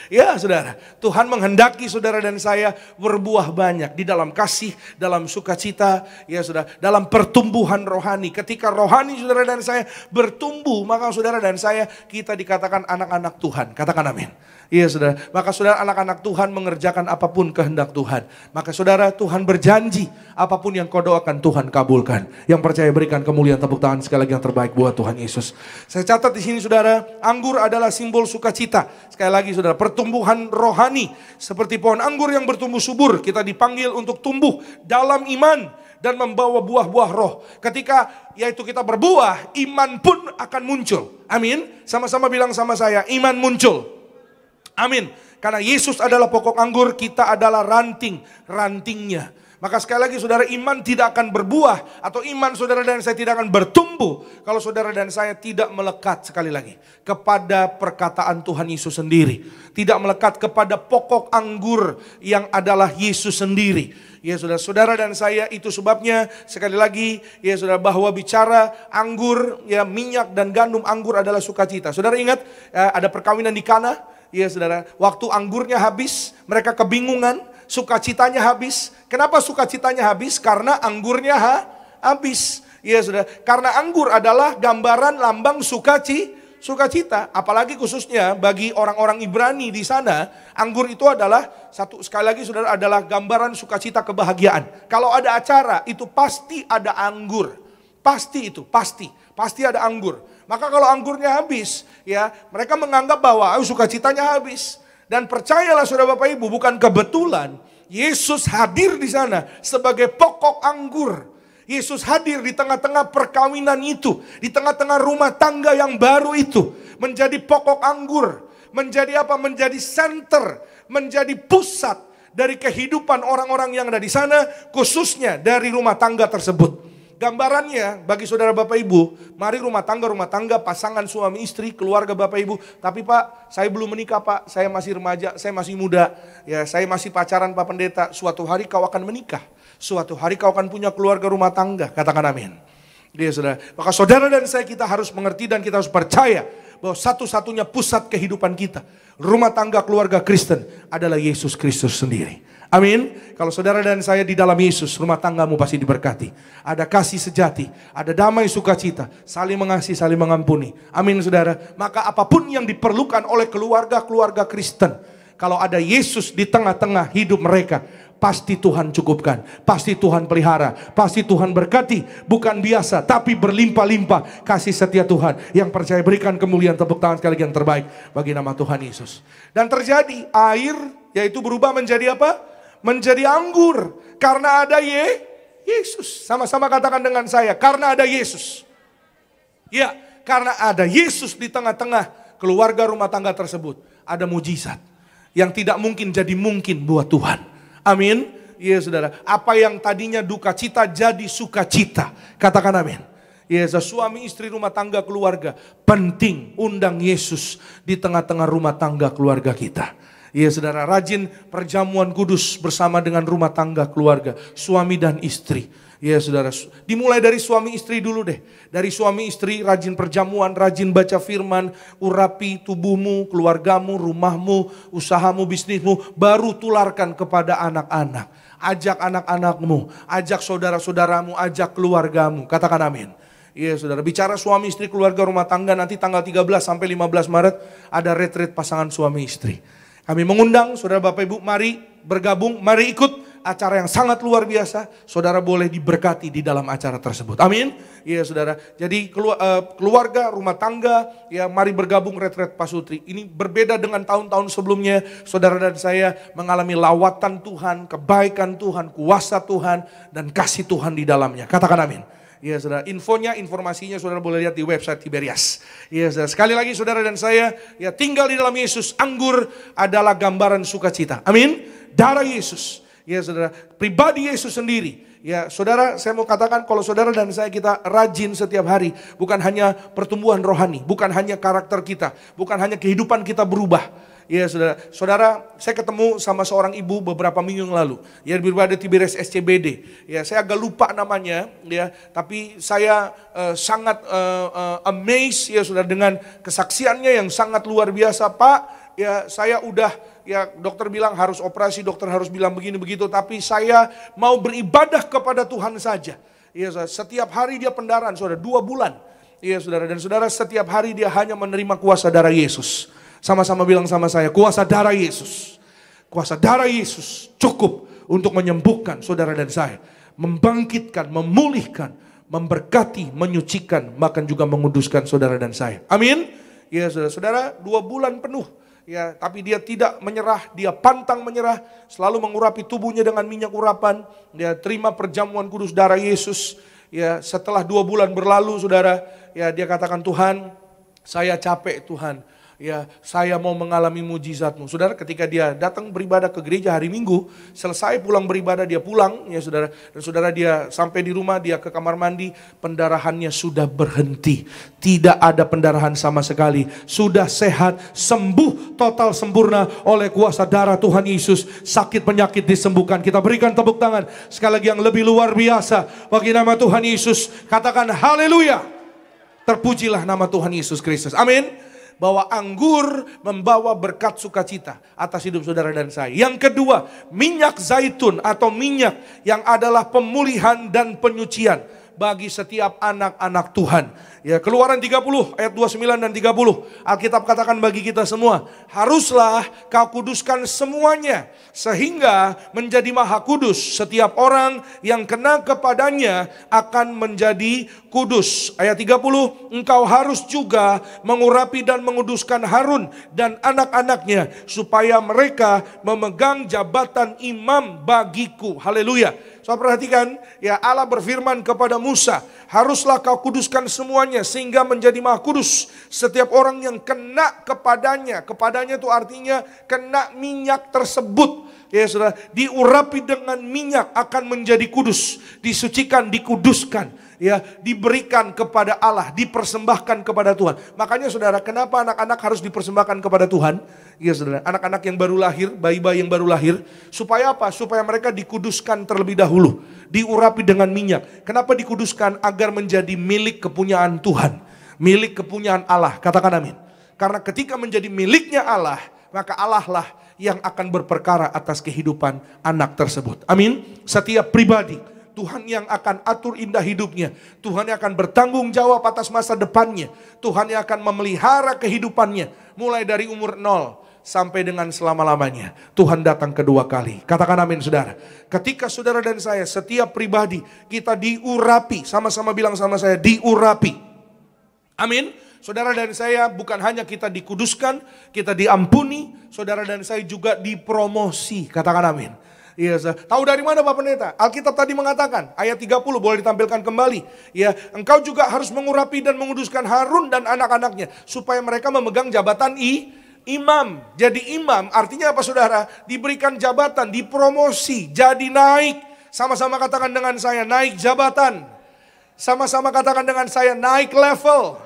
Ya saudara, Tuhan menghendaki saudara dan saya berbuah banyak di dalam kasih, dalam sukacita, ya saudara, dalam pertumbuhan rohani. Ketika rohani saudara dan saya bertumbuh, maka saudara dan saya, kita dikatakan anak-anak Tuhan. Katakan amin. Iya saudara, maka saudara anak-anak Tuhan mengerjakan apapun kehendak Tuhan. Maka saudara, Tuhan berjanji apapun yang kau doakan Tuhan kabulkan. Yang percaya berikan kemuliaan, tepuk tangan sekali lagi yang terbaik buat Tuhan Yesus. Saya catat di sini saudara, anggur adalah simbol sukacita. Sekali lagi saudara, pertumbuhan rohani seperti pohon anggur yang bertumbuh subur. Kita dipanggil untuk tumbuh dalam iman dan membawa buah-buah roh. Ketika yaitu kita berbuah, iman pun akan muncul. Amin. Sama-sama bilang sama saya, iman muncul. Amin. Karena Yesus adalah pokok anggur, kita adalah rantingnya. Maka sekali lagi saudara, iman tidak akan berbuah, atau iman saudara dan saya tidak akan bertumbuh kalau saudara dan saya tidak melekat, sekali lagi, kepada perkataan Tuhan Yesus sendiri. Tidak melekat kepada pokok anggur yang adalah Yesus sendiri. Ya saudara dan saya, itu sebabnya sekali lagi ya saudara, bahwa bicara anggur, ya minyak dan gandum, anggur adalah sukacita. Saudara ingat ada perkawinan di Kana? Ya saudara, waktu anggurnya habis, mereka kebingungan, sukacitanya habis. Kenapa sukacitanya habis? Karena anggurnya habis. Ya saudara, karena anggur adalah gambaran lambang sukacita. Apalagi khususnya bagi orang-orang Ibrani di sana, anggur itu adalah sekali lagi saudara, adalah gambaran sukacita, kebahagiaan. Kalau ada acara, itu pasti ada anggur. Pasti ada anggur. Maka kalau anggurnya habis, ya mereka menganggap bahwa sukacitanya habis. Dan percayalah saudara Bapak Ibu, bukan kebetulan Yesus hadir di sana sebagai pokok anggur. Yesus hadir di tengah-tengah perkawinan itu, di tengah-tengah rumah tangga yang baru itu, menjadi pokok anggur, menjadi apa? Menjadi center, menjadi pusat dari kehidupan orang-orang yang ada di sana, khususnya dari rumah tangga tersebut. Gambarannya bagi saudara Bapak Ibu, mari rumah tangga, pasangan suami istri, keluarga Bapak Ibu. Tapi Pak, saya belum menikah Pak, saya masih remaja, saya masih muda, ya saya masih pacaran Pak Pendeta. Suatu hari kau akan menikah, suatu hari kau akan punya keluarga rumah tangga, katakan amin. Dia saudara, maka saudara dan saya, kita harus mengerti dan kita harus percaya bahwa satu-satunya pusat kehidupan kita, rumah tangga keluarga Kristen, adalah Yesus Kristus sendiri. Amin. Kalau saudara dan saya di dalam Yesus, rumah tanggamu pasti diberkati. Ada kasih sejati, ada damai sukacita, saling mengasihi, saling mengampuni. Amin saudara. Maka apapun yang diperlukan oleh keluarga-keluarga Kristen, kalau ada Yesus di tengah-tengah hidup mereka, pasti Tuhan cukupkan, pasti Tuhan pelihara, pasti Tuhan berkati. Bukan biasa, tapi berlimpah-limpah kasih setia Tuhan. Yang percaya berikan kemuliaan, tepuk tangan sekali lagi yang terbaik bagi nama Tuhan Yesus. Dan terjadi air, yaitu berubah menjadi apa? Menjadi anggur. Karena ada Yesus. Sama-sama katakan dengan saya, karena ada Yesus. Ya, karena ada Yesus di tengah-tengah keluarga rumah tangga tersebut, ada mujizat yang tidak mungkin jadi mungkin buat Tuhan. Amin. Ya saudara, apa yang tadinya duka cita jadi sukacita. Katakan amin. Ya, suami istri rumah tangga keluarga, penting undang Yesus di tengah-tengah rumah tangga keluarga kita. Ya saudara, rajin perjamuan kudus bersama dengan rumah tangga keluarga, suami dan istri. Ya saudara, dimulai dari suami istri dulu deh. Dari suami istri rajin perjamuan, rajin baca firman, urapi tubuhmu, keluargamu, rumahmu, usahamu, bisnismu, baru tularkan kepada anak-anak. Ajak anak-anakmu, ajak saudara-saudaramu, ajak keluargamu. Katakan amin. Iya saudara, bicara suami istri keluarga rumah tangga, nanti tanggal 13 sampai 15 Maret ada retreat pasangan suami istri. Kami mengundang saudara Bapak Ibu, mari bergabung, mari ikut acara yang sangat luar biasa. Saudara boleh diberkati di dalam acara tersebut. Amin. Iya saudara. Jadi keluarga, rumah tangga, ya mari bergabung retret Pasutri. Ini berbeda dengan tahun-tahun sebelumnya. Saudara dan saya mengalami lawatan Tuhan, kebaikan Tuhan, kuasa Tuhan, dan kasih Tuhan di dalamnya. Katakan amin. Iya saudara, informasinya saudara boleh lihat di website Tiberias. Iya saudara, sekali lagi saudara dan saya, ya tinggal di dalam Yesus. Anggur adalah gambaran sukacita. Amin. Darah Yesus. Ya saudara, pribadi Yesus sendiri. Ya saudara, saya mau katakan kalau saudara dan saya kita rajin setiap hari. Bukan hanya pertumbuhan rohani, bukan hanya karakter kita, bukan hanya kehidupan kita berubah. Ya saudara, saya ketemu sama seorang ibu beberapa minggu yang lalu. Ya berbeda Tiberias SCBD. Ya saya agak lupa namanya, ya. Tapi saya sangat amazed ya saudara dengan kesaksiannya yang sangat luar biasa. Pak, ya saya udah, ya dokter bilang harus operasi, dokter harus bilang begini begitu. Tapi saya mau beribadah kepada Tuhan saja. Ya saudara, setiap hari dia pendarahan saudara 2 bulan. Ya saudara, dan saudara setiap hari dia hanya menerima kuasa darah Yesus. Sama-sama bilang sama saya, kuasa darah Yesus. Kuasa darah Yesus cukup untuk menyembuhkan saudara dan saya. Membangkitkan, memulihkan, memberkati, menyucikan, bahkan juga menguduskan saudara dan saya. Amin. Ya saudara, 2 bulan penuh. Ya, tapi dia tidak menyerah, dia pantang menyerah, selalu mengurapi tubuhnya dengan minyak urapan. Dia terima perjamuan kudus darah Yesus. Ya, setelah 2 bulan berlalu saudara, ya dia katakan, Tuhan, saya capek Tuhan. Ya, saya mau mengalami mujizat-Mu. Saudara, ketika dia datang beribadah ke gereja hari Minggu, selesai pulang beribadah dia pulang, ya saudara. Dan saudara dia sampai di rumah, dia ke kamar mandi, pendarahannya sudah berhenti. Tidak ada pendarahan sama sekali. Sudah sehat, sembuh, total sempurna oleh kuasa darah Tuhan Yesus. Sakit penyakit disembuhkan. Kita berikan tepuk tangan sekali lagi yang lebih luar biasa bagi nama Tuhan Yesus. Katakan haleluya. Terpujilah nama Tuhan Yesus Kristus. Amin. Bahwa anggur membawa berkat sukacita atas hidup saudara dan saya. Yang kedua, minyak zaitun atau minyak yang adalah pemulihan dan penyucian bagi setiap anak-anak Tuhan. Ya, Keluaran 30 ayat 29 dan 30. Alkitab katakan bagi kita semua, haruslah kau kuduskan semuanya sehingga menjadi maha kudus. Setiap orang yang kena kepadanya akan menjadi kudus. Ayat 30, engkau harus juga mengurapi dan menguduskan Harun dan anak-anaknya supaya mereka memegang jabatan imam bagiku. Haleluya. So perhatikan, ya Allah berfirman kepada Musa, haruslah kau kuduskan semuanya sehingga menjadi maha kudus. Setiap orang yang kena kepadanya, kepadanya itu artinya kena minyak tersebut. Ya saudara, diurapi dengan minyak akan menjadi kudus, disucikan, dikuduskan, ya diberikan kepada Allah, dipersembahkan kepada Tuhan. Makanya saudara, kenapa anak-anak harus dipersembahkan kepada Tuhan? Ya saudara, anak-anak yang baru lahir, bayi-bayi yang baru lahir, supaya apa? Supaya mereka dikuduskan terlebih dahulu, diurapi dengan minyak. Kenapa dikuduskan? Agar menjadi milik kepunyaan Tuhan, milik kepunyaan Allah. Katakan amin. Karena ketika menjadi miliknya Allah, maka Allah lah yang akan berperkara atas kehidupan anak tersebut. Amin. Setiap pribadi, Tuhan yang akan atur indah hidupnya. Tuhan yang akan bertanggung jawab atas masa depannya. Tuhan yang akan memelihara kehidupannya. Mulai dari umur 0 sampai dengan selama-lamanya. Tuhan datang kedua kali. Katakan amin saudara. Ketika saudara dan saya, setiap pribadi, kita diurapi. Sama-sama bilang sama saya, diurapi. Amin. Saudara dan saya bukan hanya kita dikuduskan, kita diampuni. Saudara dan saya juga dipromosi. Katakan amin. Iya, tahu dari mana Pak Pendeta? Alkitab tadi mengatakan, ayat 30 boleh ditampilkan kembali. Ya, engkau juga harus mengurapi dan menguduskan Harun dan anak-anaknya supaya mereka memegang jabatan imam. Jadi imam artinya apa saudara? Diberikan jabatan, dipromosi, jadi naik. Sama-sama katakan dengan saya, naik jabatan. Sama-sama katakan dengan saya, naik level.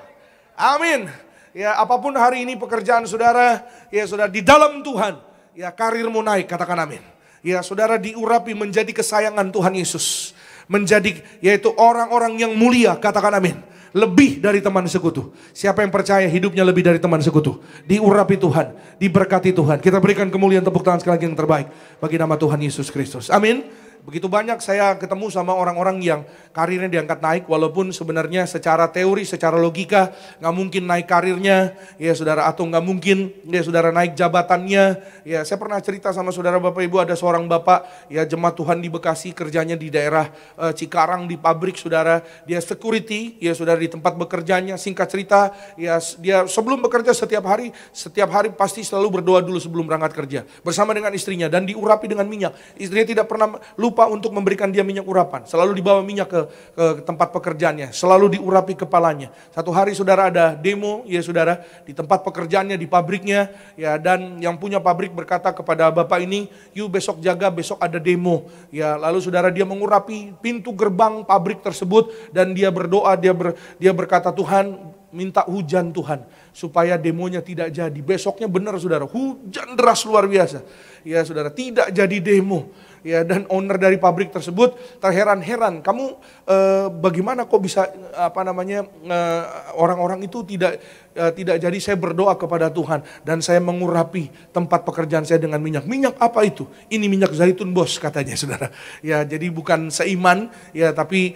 Amin. Ya, apapun hari ini pekerjaan saudara, ya saudara di dalam Tuhan, ya karirmu naik, katakan amin. Ya, saudara diurapi menjadi kesayangan Tuhan Yesus. Menjadi yaitu orang-orang yang mulia, katakan amin. Lebih dari teman sekutu. Siapa yang percaya hidupnya lebih dari teman sekutu? Diurapi Tuhan, diberkati Tuhan. Kita berikan kemuliaan, tepuk tangan sekali lagi yang terbaik bagi nama Tuhan Yesus Kristus. Amin. Begitu banyak saya ketemu sama orang-orang yang karirnya diangkat naik, walaupun sebenarnya secara teori, secara logika nggak mungkin naik karirnya, ya saudara, atau nggak mungkin ya saudara naik jabatannya. Ya saya pernah cerita sama saudara Bapak Ibu, ada seorang bapak ya jemaat Tuhan di Bekasi, kerjanya di daerah Cikarang di pabrik saudara, dia security ya saudara di tempat bekerjanya. Singkat cerita ya dia sebelum bekerja setiap hari pasti selalu berdoa dulu sebelum berangkat kerja bersama dengan istrinya dan diurapi dengan minyak. Istrinya tidak pernah lupa untuk memberikan dia minyak urapan. Selalu dibawa minyak ke tempat pekerjaannya. Selalu diurapi kepalanya. Satu hari saudara ada demo ya saudara di tempat pekerjaannya di pabriknya ya, dan yang punya pabrik berkata kepada bapak ini, "You besok jaga, besok ada demo." Ya, lalu saudara dia mengurapi pintu gerbang pabrik tersebut dan dia berdoa, dia berkata, "Tuhan, minta hujan Tuhan supaya demonya tidak jadi." Besoknya benar saudara, hujan deras luar biasa. Ya saudara, tidak jadi demo. Ya, dan owner dari pabrik tersebut terheran-heran, "Kamu bagaimana kok bisa orang-orang itu tidak jadi?" Saya berdoa kepada Tuhan dan saya mengurapi tempat pekerjaan saya dengan minyak. "Minyak apa itu?" "Ini minyak zaitun bos," katanya saudara. Ya, jadi bukan seiman ya, tapi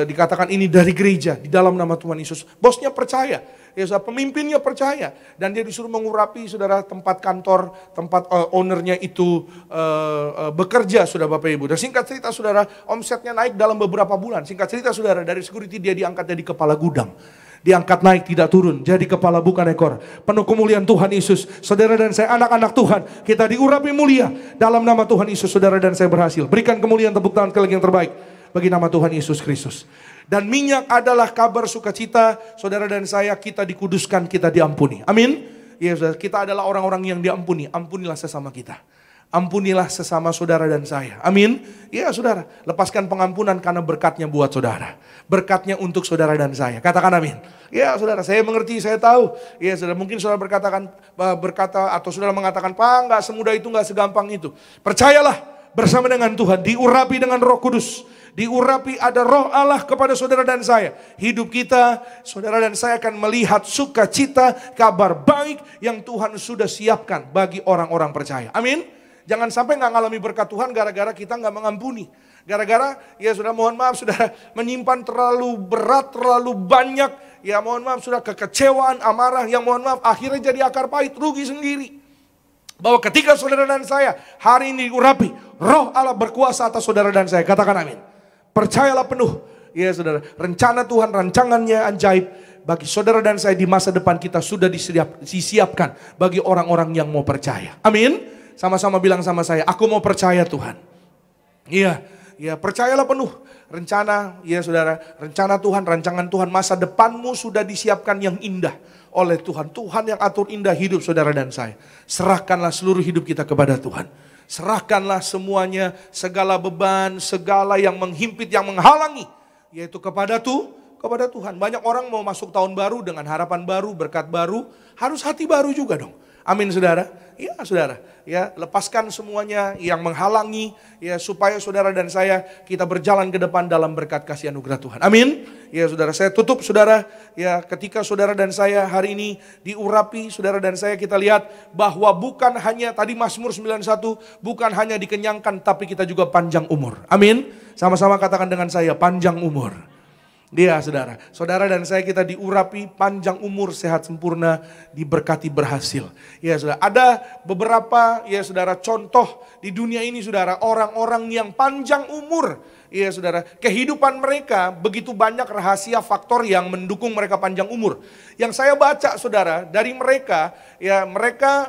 dikatakan ini dari gereja di dalam nama Tuhan Yesus. Bosnya percaya. Ya, pemimpinnya percaya dan dia disuruh mengurapi saudara tempat kantor, tempat ownernya itu bekerja saudara Bapak Ibu. Dan singkat cerita saudara, omsetnya naik dalam beberapa bulan. Singkat cerita saudara, dari security dia diangkat jadi kepala gudang. Diangkat naik tidak turun, jadi kepala bukan ekor. Penuh kemuliaan Tuhan Yesus. Saudara dan saya anak-anak Tuhan, kita diurapi mulia dalam nama Tuhan Yesus. Saudara dan saya berhasil. Berikan kemuliaan, tepuk tangan sekali lagi yang terbaik bagi nama Tuhan Yesus Kristus. Dan minyak adalah kabar sukacita, saudara dan saya, kita dikuduskan, kita diampuni. Amin. Ya, saudara, kita adalah orang-orang yang diampuni. Ampunilah sesama kita. Ampunilah sesama saudara dan saya. Amin. Ya saudara, lepaskan pengampunan karena berkatnya buat saudara. Berkatnya untuk saudara dan saya. Katakan amin. Ya saudara, saya mengerti, saya tahu. Ya saudara, mungkin saudara berkata atau saudara mengatakan, "Pak, nggak semudah itu, nggak segampang itu." Percayalah, bersama dengan Tuhan, diurapi dengan Roh Kudus. Diurapi ada Roh Allah kepada saudara dan saya. Hidup kita, saudara dan saya akan melihat sukacita, kabar baik yang Tuhan sudah siapkan bagi orang-orang percaya. Amin. Jangan sampai nggak ngalami berkat Tuhan gara-gara kita nggak mengampuni. Gara-gara ya sudah, mohon maaf saudara, menyimpan terlalu berat, terlalu banyak. Ya mohon maaf sudah, kekecewaan, amarah yang mohon maaf akhirnya jadi akar pahit, rugi sendiri. Bahwa ketika saudara dan saya hari ini diurapi, Roh Allah berkuasa atas saudara dan saya. Katakan amin. Percayalah penuh, ya saudara, rencana Tuhan, rancangannya ajaib bagi saudara dan saya di masa depan kita sudah disiapkan bagi orang-orang yang mau percaya. Amin. Sama-sama bilang sama saya, "Aku mau percaya Tuhan." Iya, ya percayalah penuh. Rencana, ya saudara, rencana Tuhan, rancangan Tuhan, masa depanmu sudah disiapkan yang indah oleh Tuhan. Tuhan yang atur indah hidup saudara dan saya. Serahkanlah seluruh hidup kita kepada Tuhan. Serahkanlah semuanya, segala beban, segala yang menghimpit, yang menghalangi, yaitu kepada Tuhan. Banyak orang mau masuk tahun baru dengan harapan baru, berkat baru, harus hati baru juga dong. Amin saudara. Ya saudara, ya lepaskan semuanya yang menghalangi ya, supaya saudara dan saya kita berjalan ke depan dalam berkat kasih anugerah Tuhan. Amin. Ya saudara, saya tutup saudara, ya ketika saudara dan saya hari ini diurapi, saudara dan saya kita lihat bahwa bukan hanya tadi Mazmur 91, bukan hanya dikenyangkan tapi kita juga panjang umur. Amin. Sama-sama katakan dengan saya, panjang umur. Dia saudara, saudara dan saya kita diurapi panjang umur, sehat sempurna, diberkati berhasil. Ya saudara, ada beberapa ya saudara contoh di dunia ini saudara, orang-orang yang panjang umur. Ya saudara, kehidupan mereka begitu banyak rahasia faktor yang mendukung mereka panjang umur. Yang saya baca saudara, dari mereka ya mereka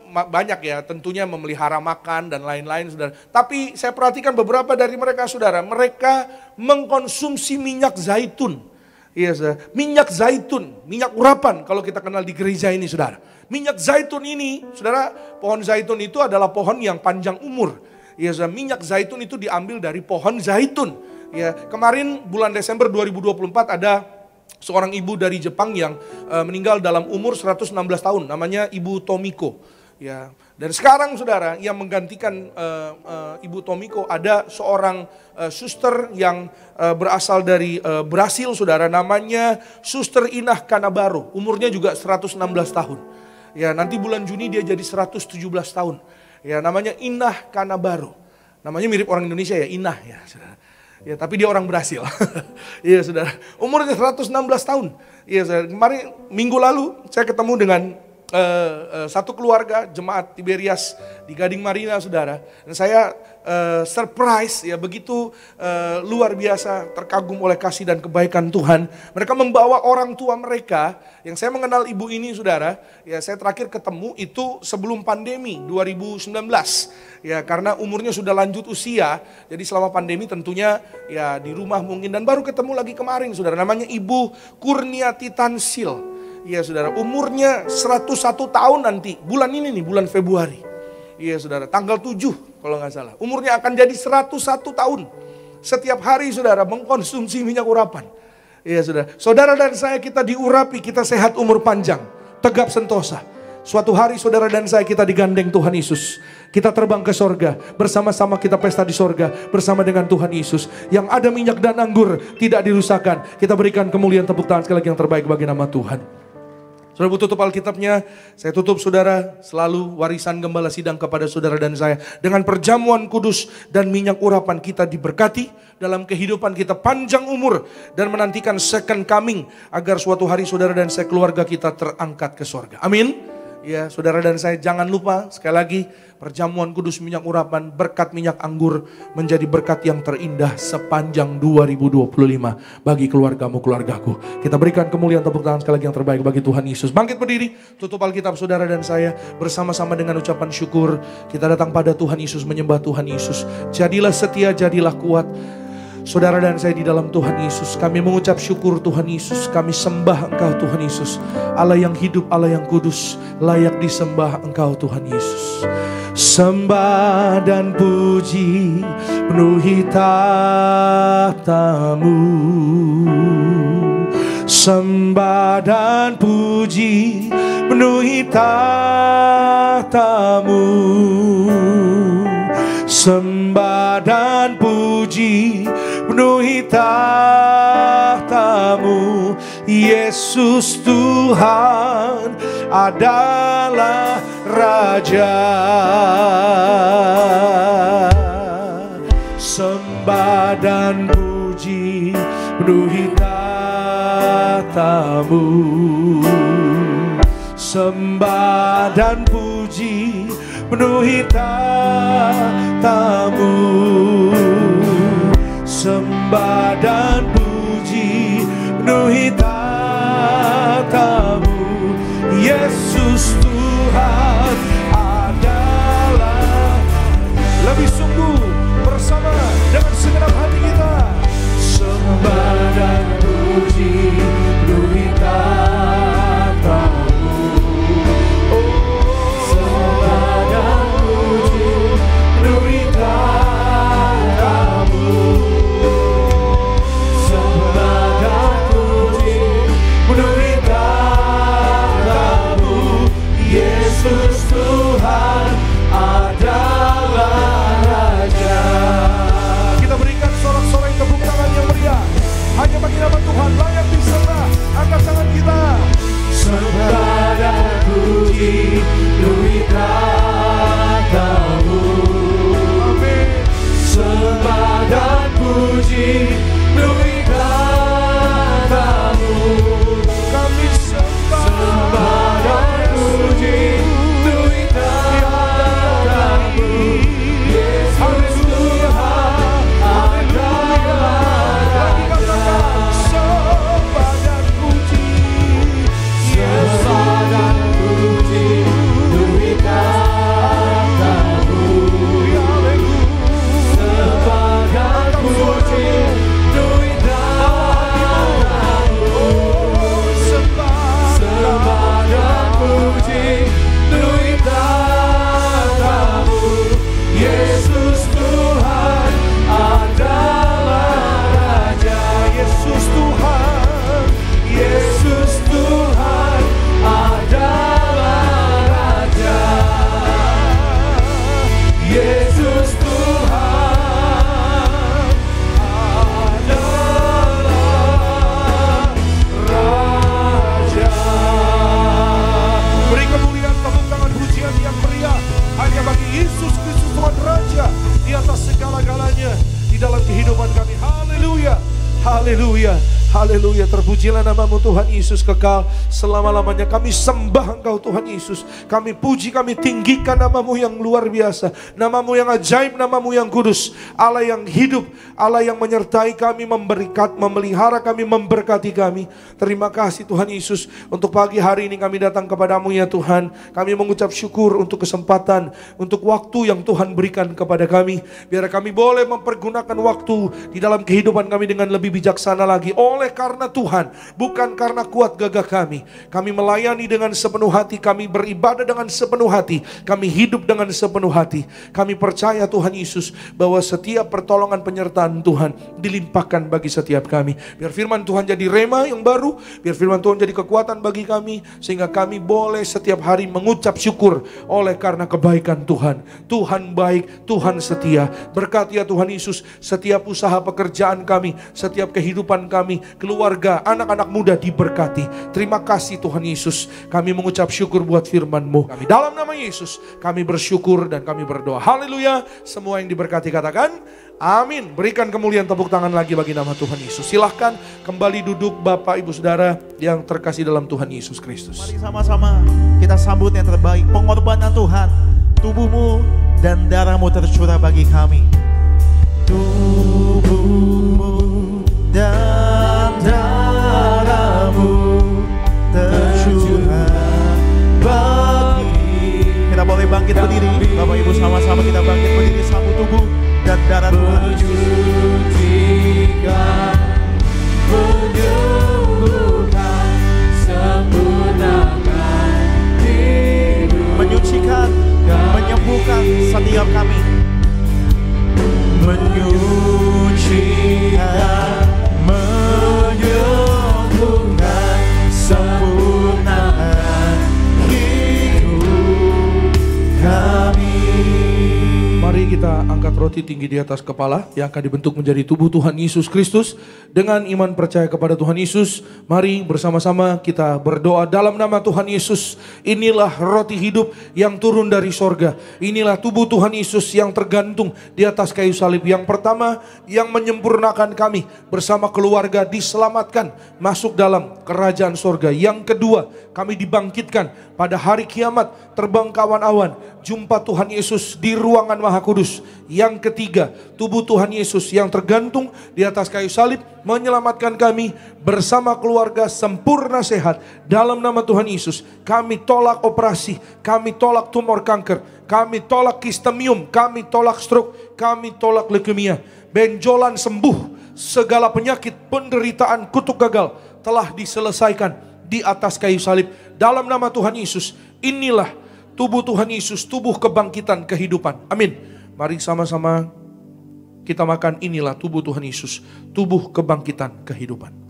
banyak ya tentunya memelihara makan dan lain-lain saudara. Tapi saya perhatikan beberapa dari mereka saudara, mereka mengkonsumsi minyak zaitun. Iya saudara, minyak zaitun, minyak urapan kalau kita kenal di gereja ini saudara. Minyak zaitun ini saudara, pohon zaitun itu adalah pohon yang panjang umur. Iya saudara, minyak zaitun itu diambil dari pohon zaitun. Ya, kemarin bulan Desember 2024 ada seorang ibu dari Jepang yang meninggal dalam umur 116 tahun, namanya Ibu Tomiko. Ya, dan sekarang saudara yang menggantikan Ibu Tomiko ada seorang suster yang berasal dari Brasil saudara, namanya Suster Inah Kanabaro. Umurnya juga 116 tahun. Ya, nanti bulan Juni dia jadi 117 tahun. Ya, namanya Inah Kanabaro. Namanya mirip orang Indonesia ya, Inah ya, saudara. Ya, tapi dia orang Brasil. Iya, saudara. Umurnya 116 tahun. Iya, saudara. Kemarin minggu lalu saya ketemu dengan satu keluarga jemaat Tiberias di Gading Marina, saudara. Dan saya surprise ya, begitu luar biasa, terkagum oleh kasih dan kebaikan Tuhan. Mereka membawa orang tua mereka, yang saya mengenal ibu ini, saudara. Ya, saya terakhir ketemu itu sebelum pandemi 2019. Ya, karena umurnya sudah lanjut usia, jadi selama pandemi tentunya ya di rumah mungkin, dan baru ketemu lagi kemarin, saudara. Namanya Ibu Kurniati Tansil. Iya, saudara, umurnya 101 tahun nanti, bulan ini nih, bulan Februari. Iya, saudara, tanggal 7 kalau nggak salah. Umurnya akan jadi 101 tahun. Setiap hari, saudara, mengkonsumsi minyak urapan. Iya, saudara. Saudara dan saya, kita diurapi, kita sehat, umur panjang, tegap sentosa. Suatu hari saudara dan saya, kita digandeng Tuhan Yesus. Kita terbang ke sorga, bersama-sama kita pesta di sorga, bersama dengan Tuhan Yesus. Yang ada minyak dan anggur, tidak dirusakkan. Kita berikan kemuliaan, tepuk tangan sekali lagi yang terbaik bagi nama Tuhan. Saudara, tutup Alkitabnya, saya tutup saudara, selalu warisan gembala sidang kepada saudara dan saya. Dengan perjamuan kudus dan minyak urapan kita diberkati, dalam kehidupan kita panjang umur, dan menantikan second coming, agar suatu hari saudara dan saya, keluarga kita terangkat ke sorga. Amin. Ya, saudara dan saya, jangan lupa sekali lagi, perjamuan kudus minyak urapan, berkat minyak anggur menjadi berkat yang terindah sepanjang 2025 bagi keluargamu, keluargaku. Kita berikan kemuliaan, tepuk tangan sekali lagi yang terbaik bagi Tuhan Yesus. Bangkit berdiri, tutup Alkitab saudara dan saya, bersama-sama dengan ucapan syukur. Kita datang pada Tuhan Yesus, menyembah Tuhan Yesus. Jadilah setia, jadilah kuat. Saudara dan saya di dalam Tuhan Yesus, kami mengucap syukur Tuhan Yesus, kami sembah Engkau Tuhan Yesus, Allah yang hidup, Allah yang kudus, layak disembah Engkau Tuhan Yesus. Sembah dan puji penuhi tahta-Mu, sembah dan puji penuhi tahta-Mu, sembah dan puji penuhi tahta-Mu. Yesus Tuhan adalah Raja. Sembah dan puji penuhi tahta-Mu, sembah dan puji penuhi tahta-Mu, sembah dan puji penuhi tahta-Mu. Yesus Tuhan adalah. Lebih sungguh bersama dengan segenap hati kita. Sembah dan puji penuhi tahta-Mu, sembah dan puji penuhi tahta-Mu, sembah dan puji penuhi tahta-Mu. Yesus Tuhan adalah Raja. Kita berikan sorak-sorai tepuk tangan yang meriah hanya bagi nama Tuhan, layak disembah. Angkat tangan kita. Sembah dan puji penuhi tahta-Mu. Amin. Sembah dan puji penuhi tahta-Mu. Kami sembah dan puji penuhi tahta-Mu. Yesus Tuhan adalah Raja. Sembah dan puji, sembah dan puji penuhi tahta-Mu. Sembah dan puji penuhi tahta-Mu. Sembah dan puji penuhi tahta-Mu. Yesus Tuhan adalah Raja. Yesus Tuhan, Yesus Tuhan adalah Raja. Yesus Tuhan adalah Raja. Beri kemuliaan, tepuk tangan pujian yang meriah hanya bagi Yesus Kristus Tuhan Raja di atas segala-galanya di dalam kehidupan kami. Haleluya, haleluya, haleluya. Terpujilah namamu Tuhan Yesus kekal selama-lamanya. Kami sembah Engkau Tuhan Yesus. Kami puji, kami tinggikan namamu yang luar biasa, namamu yang ajaib, namamu yang kudus. Allah yang hidup, Allah yang menyertai kami, memelihara kami, memberkati kami. Terima kasih Tuhan Yesus. Untuk pagi hari ini kami datang kepadamu ya Tuhan. Kami mengucap syukur untuk kesempatan, untuk waktu yang Tuhan berikan kepada kami. Biar kami boleh mempergunakan waktu di dalam kehidupan kami dengan lebih bijaksana lagi. Oleh karena Tuhan, bukan karena kuat gagah kami. Kami melayani dengan sepenuh hati, kami beribadah dengan sepenuh hati, kami hidup dengan sepenuh hati. Kami percaya Tuhan Yesus bahwa setiap pertolongan penyertaan Tuhan dilimpahkan bagi setiap kami. Biar firman Tuhan jadi rema yang baru, biar firman Tuhan jadi kekuatan bagi kami, sehingga kami boleh setiap hari mengucap syukur oleh karena kebaikan Tuhan. Tuhan baik, Tuhan setia. Berkati ya Tuhan Yesus setiap usaha pekerjaan kami, setiap kehidupan kami, keluarga, anak-anak muda diberkati. Terima kasih Tuhan Yesus. Kami mengucap syukur buat firman-Mu. Kami dalam nama Yesus, kami bersyukur dan kami berdoa. Haleluya. Semua yang diberkati katakan amin. Berikan kemuliaan tepuk tangan lagi bagi nama Tuhan Yesus. Silahkan kembali duduk Bapak Ibu Saudara yang terkasih dalam Tuhan Yesus Kristus. Mari sama-sama kita sambut yang terbaik, pengorbanan Tuhan. Tubuhmu dan darahmu tercurah bagi kami. Tubuhmu dan darahmu tercurah bagi. Kita boleh bangkit berdiri, Bapak Ibu sama-sama kita bangkit berdiri, sambut tubuh dan darah Tuhan Menyucikan, menyembuhkan, sempurnakan hidup. menyucikan, menyembuhkan setiap kami. Menyucikan, menyembuhkan, sempurnakan hidup kami. Mari kita angkat roti tinggi di atas kepala yang akan dibentuk menjadi tubuh Tuhan Yesus Kristus. Dengan iman percaya kepada Tuhan Yesus, mari bersama-sama kita berdoa dalam nama Tuhan Yesus. Inilah roti hidup yang turun dari sorga. Inilah tubuh Tuhan Yesus yang tergantung di atas kayu salib. Yang pertama, yang menyempurnakan kami bersama keluarga diselamatkan masuk dalam kerajaan sorga. Yang kedua, kami dibangkitkan pada hari kiamat, terbang ke awan-awan, jumpa Tuhan Yesus di ruangan Maha Kudus. Yang ketiga, tubuh Tuhan Yesus yang tergantung di atas kayu salib menyelamatkan kami bersama keluarga sempurna sehat. Dalam nama Tuhan Yesus, kami tolak operasi, kami tolak tumor kanker, kami tolak kistemium, kami tolak stroke, kami tolak leukemia. Benjolan sembuh, segala penyakit, penderitaan, kutuk gagal telah diselesaikan di atas kayu salib. Dalam nama Tuhan Yesus, inilah tubuh Tuhan Yesus, tubuh kebangkitan kehidupan. Amin. Mari sama-sama kita makan. Inilah tubuh Tuhan Yesus, tubuh kebangkitan kehidupan.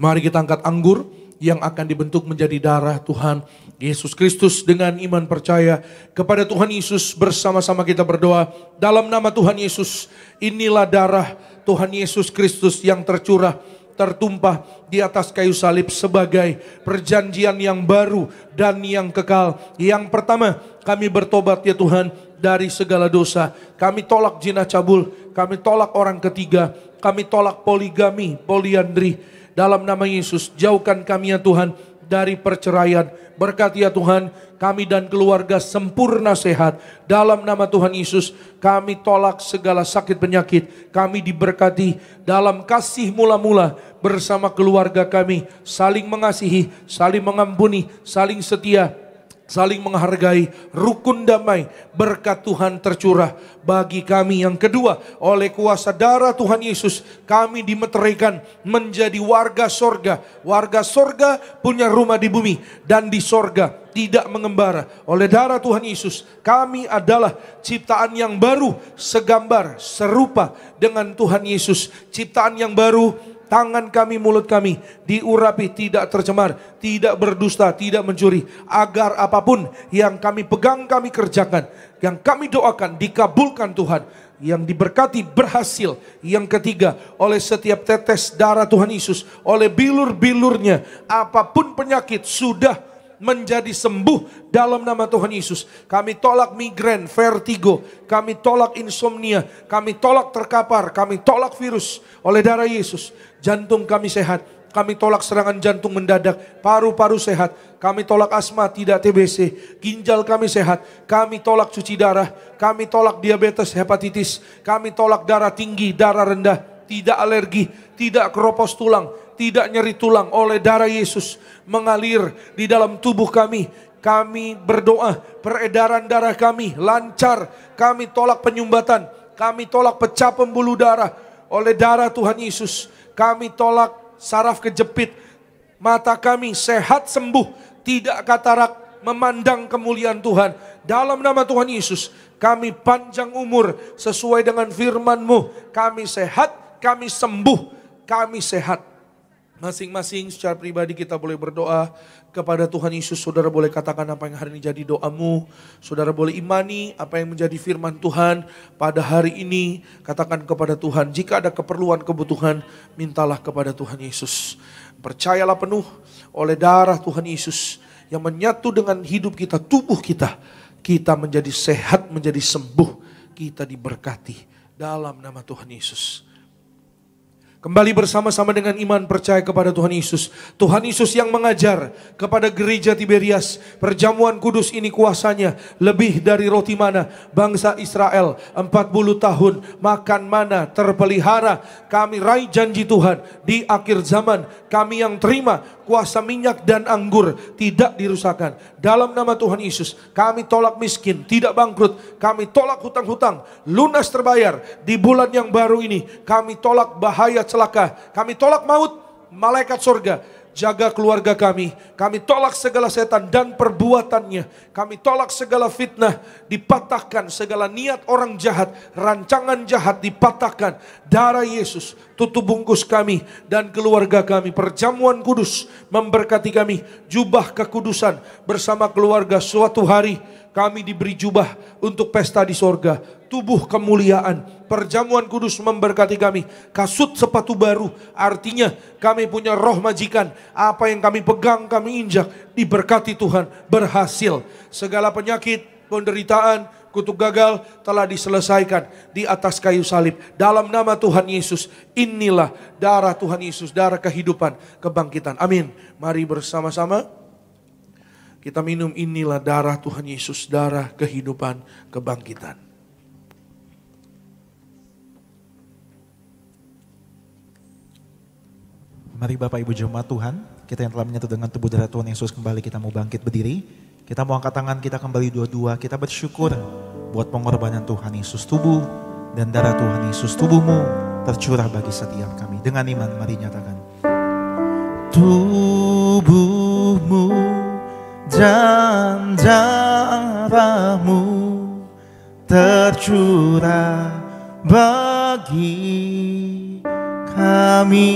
Mari kita angkat anggur yang akan dibentuk menjadi darah Tuhan Yesus Kristus. Dengan iman percaya kepada Tuhan Yesus, bersama-sama kita berdoa dalam nama Tuhan Yesus. Inilah darah Tuhan Yesus Kristus yang tercurah, tertumpah di atas kayu salib sebagai perjanjian yang baru dan yang kekal. Yang pertama, kami bertobat ya Tuhan dari segala dosa. Kami tolak zina cabul, kami tolak orang ketiga, kami tolak poligami, poliandri. Dalam nama Yesus, jauhkan kami ya Tuhan dari perceraian. Berkati ya Tuhan, kami dan keluarga sempurna sehat. Dalam nama Tuhan Yesus, kami tolak segala sakit penyakit. Kami diberkati dalam kasih mula-mula bersama keluarga kami. Saling mengasihi, saling mengampuni, saling setia, saling menghargai, rukun damai, berkat Tuhan tercurah bagi kami. Yang kedua, oleh kuasa darah Tuhan Yesus, kami dimeteraikan menjadi warga sorga. Warga sorga punya rumah di bumi dan di sorga, tidak mengembara. Oleh darah Tuhan Yesus, kami adalah ciptaan yang baru, segambar, serupa dengan Tuhan Yesus. Ciptaan yang baru tangan kami, mulut kami diurapi, tidak tercemar, tidak berdusta, tidak mencuri. Agar apapun yang kami pegang, kami kerjakan, yang kami doakan dikabulkan Tuhan. Yang diberkati berhasil. Yang ketiga, oleh setiap tetes darah Tuhan Yesus, oleh bilur-bilurnya, apapun penyakit sudah menjadi sembuh dalam nama Tuhan Yesus. Kami tolak migrain, vertigo, kami tolak insomnia, kami tolak terkapar, kami tolak virus oleh darah Yesus. Jantung kami sehat, kami tolak serangan jantung mendadak, paru-paru sehat, kami tolak asma, tidak TBC, ginjal kami sehat, kami tolak cuci darah, kami tolak diabetes, hepatitis, kami tolak darah tinggi, darah rendah, tidak alergi, tidak keropos tulang, tidak nyeri tulang oleh darah Yesus mengalir di dalam tubuh kami. Kami berdoa peredaran darah kami lancar, kami tolak penyumbatan, kami tolak pecah pembuluh darah oleh darah Tuhan Yesus. Kami tolak saraf kejepit, mata kami sehat sembuh, tidak katarak, memandang kemuliaan Tuhan. Dalam nama Tuhan Yesus, kami panjang umur sesuai dengan firman-Mu. Kami sehat, kami sembuh, kami sehat. Masing-masing secara pribadi kita boleh berdoa kepada Tuhan Yesus. Saudara boleh katakan apa yang hari ini jadi doamu. Saudara boleh imani apa yang menjadi firman Tuhan pada hari ini. Katakan kepada Tuhan, jika ada keperluan, kebutuhan, mintalah kepada Tuhan Yesus. Percayalah penuh oleh darah Tuhan Yesus yang menyatu dengan hidup kita, tubuh kita. Kita menjadi sehat, menjadi sembuh. Kita diberkati dalam nama Tuhan Yesus. Kembali bersama-sama dengan iman percaya kepada Tuhan Yesus. Tuhan Yesus yang mengajar kepada gereja Tiberias, perjamuan kudus ini kuasanya lebih dari roti mana. Bangsa Israel 40 tahun makan mana terpelihara. Kami raih janji Tuhan di akhir zaman. Kami yang terima kuasa minyak dan anggur tidak dirusakkan. Dalam nama Tuhan Yesus, kami tolak miskin, tidak bangkrut. Kami tolak hutang-hutang, lunas terbayar di bulan yang baru ini. Kami tolak bahaya celaka, kami tolak maut, malaikat surga jaga keluarga kami. Kami tolak segala setan dan perbuatannya. Kami tolak segala fitnah, dipatahkan segala niat orang jahat, rancangan jahat dipatahkan. Darah Yesus tutup bungkus kami dan keluarga kami. Perjamuan kudus memberkati kami. Jubah kekudusan bersama keluarga. Suatu hari kami diberi jubah untuk pesta di sorga. Tubuh kemuliaan. Perjamuan kudus memberkati kami. Kasut sepatu baru. Artinya kami punya roh majikan. Apa yang kami pegang, kami injak. Diberkati Tuhan. Berhasil. Segala penyakit, penderitaan, kutuk gagal telah diselesaikan di atas kayu salib. Dalam nama Tuhan Yesus. Inilah darah Tuhan Yesus. Darah kehidupan, kebangkitan. Amin. Mari bersama-sama kita minum. Inilah darah Tuhan Yesus. Darah kehidupan, kebangkitan. Mari Bapak Ibu jemaat Tuhan, kita yang telah menyatu dengan tubuh darah Tuhan Yesus, kembali kita mau bangkit berdiri. Kita mau angkat tangan kita kembali dua-dua, kita bersyukur buat pengorbanan Tuhan Yesus. Tubuh dan darah Tuhan Yesus, tubuhmu tercurah bagi setiap kami. Dengan iman mari nyatakan. Tubuhmu dan darahmu tercurah bagi kami,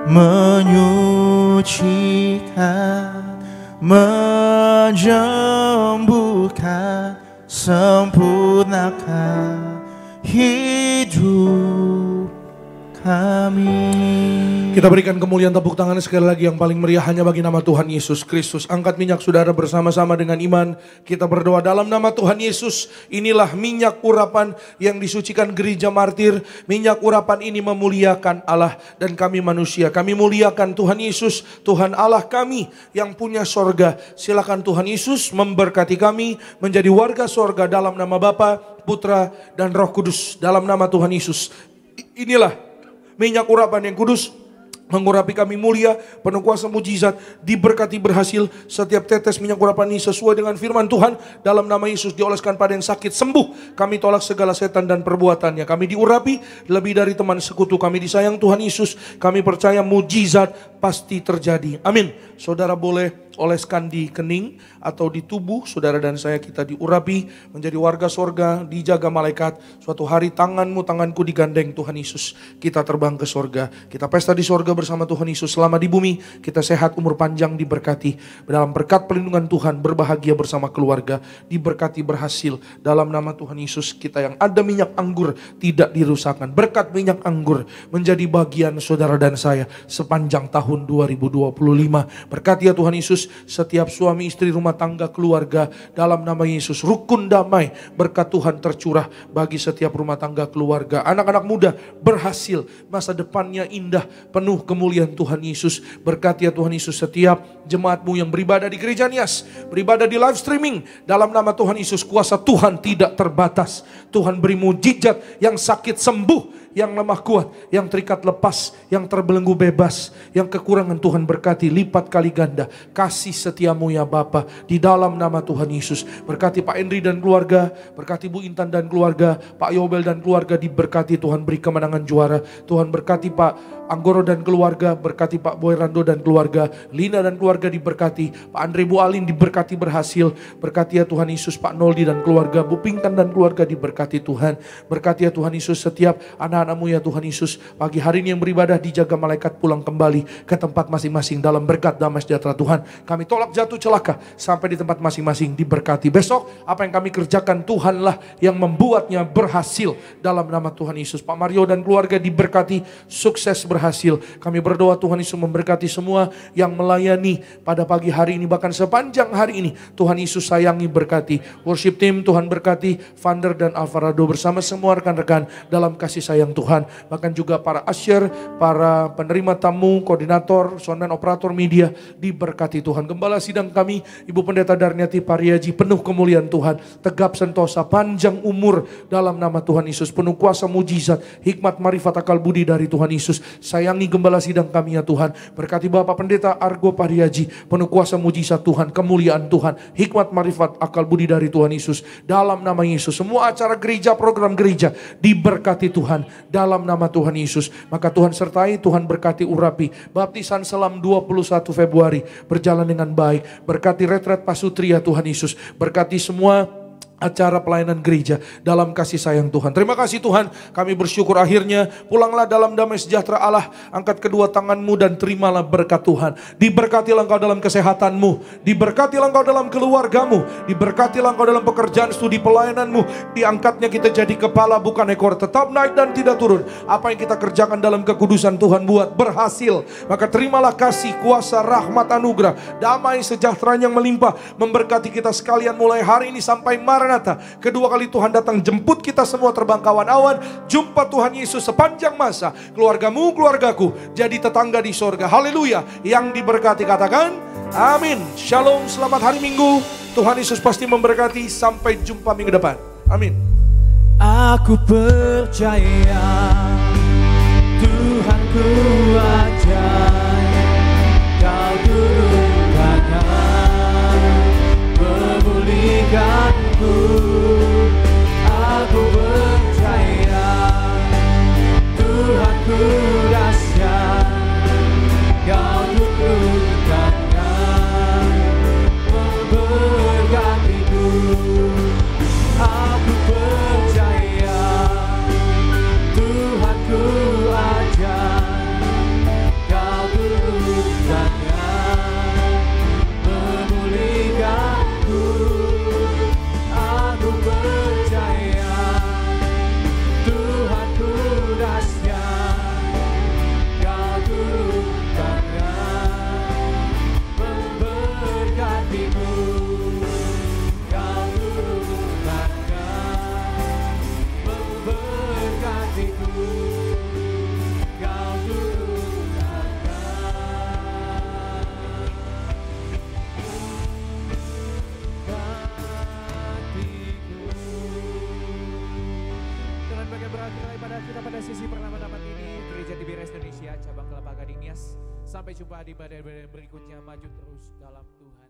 menyucikan, menyembuhkan, sempurnakan hidup kami. Kita berikan kemuliaan, tepuk tangan sekali lagi yang paling meriah hanya bagi nama Tuhan Yesus Kristus. Angkat minyak saudara bersama-sama dengan iman. Kita berdoa dalam nama Tuhan Yesus. Inilah minyak urapan yang disucikan gereja martir. Minyak urapan ini memuliakan Allah dan kami manusia. Kami muliakan Tuhan Yesus, Tuhan Allah kami yang punya sorga. Silakan Tuhan Yesus memberkati kami menjadi warga sorga dalam nama Bapa, Putra, dan Roh Kudus. Dalam nama Tuhan Yesus. Inilah minyak urapan yang kudus, mengurapi kami mulia, penuh kuasa mujizat, diberkati berhasil. Setiap tetes minyak urapan ini sesuai dengan firman Tuhan. Dalam nama Yesus dioleskan pada yang sakit sembuh. Kami tolak segala setan dan perbuatannya. Kami diurapi lebih dari teman sekutu. Kami disayang Tuhan Yesus. Kami percaya mujizat, pasti terjadi. Amin. Saudara boleh oleskan di kening atau di tubuh saudara dan saya, kita diurapi menjadi warga sorga, dijaga malaikat. Suatu hari tanganmu, tanganku digandeng Tuhan Yesus, kita terbang ke sorga. Kita pesta di sorga bersama Tuhan Yesus. Selama di bumi kita sehat, umur panjang, diberkati dalam berkat pelindungan Tuhan, berbahagia bersama keluarga, diberkati, berhasil dalam nama Tuhan Yesus. Kita yang ada minyak anggur tidak dirusakkan. Berkat minyak anggur menjadi bagian saudara dan saya sepanjang tahun 2025. Berkati ya Tuhan Yesus setiap suami istri, rumah tangga, keluarga dalam nama Yesus. Rukun damai, berkat Tuhan tercurah bagi setiap rumah tangga, keluarga. Anak-anak muda berhasil, masa depannya indah, penuh kemuliaan Tuhan Yesus. Berkati ya Tuhan Yesus setiap jemaatmu yang beribadah di gereja Nias, beribadah di live streaming. Dalam nama Tuhan Yesus, kuasa Tuhan tidak terbatas. Tuhan beri mujizat, yang sakit sembuh, yang lemah kuat, yang terikat lepas, yang terbelenggu bebas, yang kekurangan Tuhan berkati lipat kali ganda. Kasih setiamu ya Bapa, di dalam nama Tuhan Yesus. Berkati Pak Henry dan keluarga, berkati Bu Intan dan keluarga, Pak Yobel dan keluarga diberkati. Tuhan beri kemenangan juara. Tuhan berkati Pak Anggoro dan keluarga, berkati Pak Boy Rando dan keluarga, Lina dan keluarga diberkati, Pak Andre Bu Alin diberkati berhasil. Berkati ya Tuhan Yesus Pak Noldi dan keluarga, Bu Pinkan dan keluarga diberkati Tuhan. Berkati ya Tuhan Yesus setiap anak-anakmu ya Tuhan Yesus. Pagi hari ini yang beribadah dijaga malaikat pulang kembali ke tempat masing-masing dalam berkat damai sejahtera Tuhan. Kami tolak jatuh celaka sampai di tempat masing-masing diberkati. Besok apa yang kami kerjakan Tuhanlah yang membuatnya berhasil dalam nama Tuhan Yesus. Pak Mario dan keluarga diberkati, sukses berhasil. Kami berdoa Tuhan Yesus memberkati semua yang melayani pada pagi hari ini, bahkan sepanjang hari ini. Tuhan Yesus sayangi, berkati worship team, Tuhan berkati Vander dan Alvarado bersama semua rekan-rekan dalam kasih sayang Tuhan. Bahkan juga para usher, para penerima tamu, koordinator, sound operator media diberkati Tuhan. Gembala sidang kami Ibu Pendeta Darniati Pariaji, penuh kemuliaan Tuhan, tegap sentosa, panjang umur dalam nama Tuhan Yesus, penuh kuasa mujizat, hikmat, marifat, akal budi dari Tuhan Yesus. Sayangi gembala sidang kami ya Tuhan. Berkati Bapak Pendeta Argo Pariaji, penuh kuasa mujizat Tuhan, kemuliaan Tuhan, hikmat, marifat, akal budi dari Tuhan Yesus dalam nama Yesus. Semua acara gereja, program gereja diberkati Tuhan dalam nama Tuhan Yesus. Maka Tuhan sertai, Tuhan berkati urapi baptisan selam 21 Februari berjalan dengan baik. Berkati retret Pasutri ya Tuhan Yesus. Berkati semua acara pelayanan gereja dalam kasih sayang Tuhan. Terima kasih Tuhan, kami bersyukur akhirnya pulanglah dalam damai sejahtera Allah. Angkat kedua tanganmu dan terimalah berkat Tuhan. Diberkatilah engkau dalam kesehatanmu, diberkatilah engkau dalam keluargamu, diberkatilah engkau dalam pekerjaan, studi pelayananmu. Diangkatnya kita jadi kepala bukan ekor, tetap naik dan tidak turun. Apa yang kita kerjakan dalam kekudusan Tuhan buat berhasil. Maka terimalah kasih, kuasa, rahmat, anugerah, damai sejahtera yang melimpah memberkati kita sekalian mulai hari ini sampai Maranatha. Kedua kali Tuhan datang jemput kita semua terbang kawan awan. Jumpa Tuhan Yesus sepanjang masa. Keluargamu, keluargaku jadi tetangga di sorga. Haleluya. Yang diberkati katakan amin. Shalom, selamat hari Minggu. Tuhan Yesus pasti memberkati. Sampai jumpa minggu depan. Amin. Aku percaya Tuhanku ajaib, Kau turunkan memulihkanku. Aku percaya Tuhanku dahsyat, Kau turunkan memberkatiku. Aku percaya Tuhanku ajaib, Kau turunkan memulihkanku. Aku percaya Tuhanku dahsyat, Kau turunkan memberkatiku. Kau turunkan memberkatiku. Kau turunkan Dengan bagian berakhir daripada kita pada sesi pertama dapat ini, Gereja TBRS Indonesia cabang Kelapa Gading Nias. Sampai jumpa di ibadah berikutnya. Maju terus dalam Tuhan.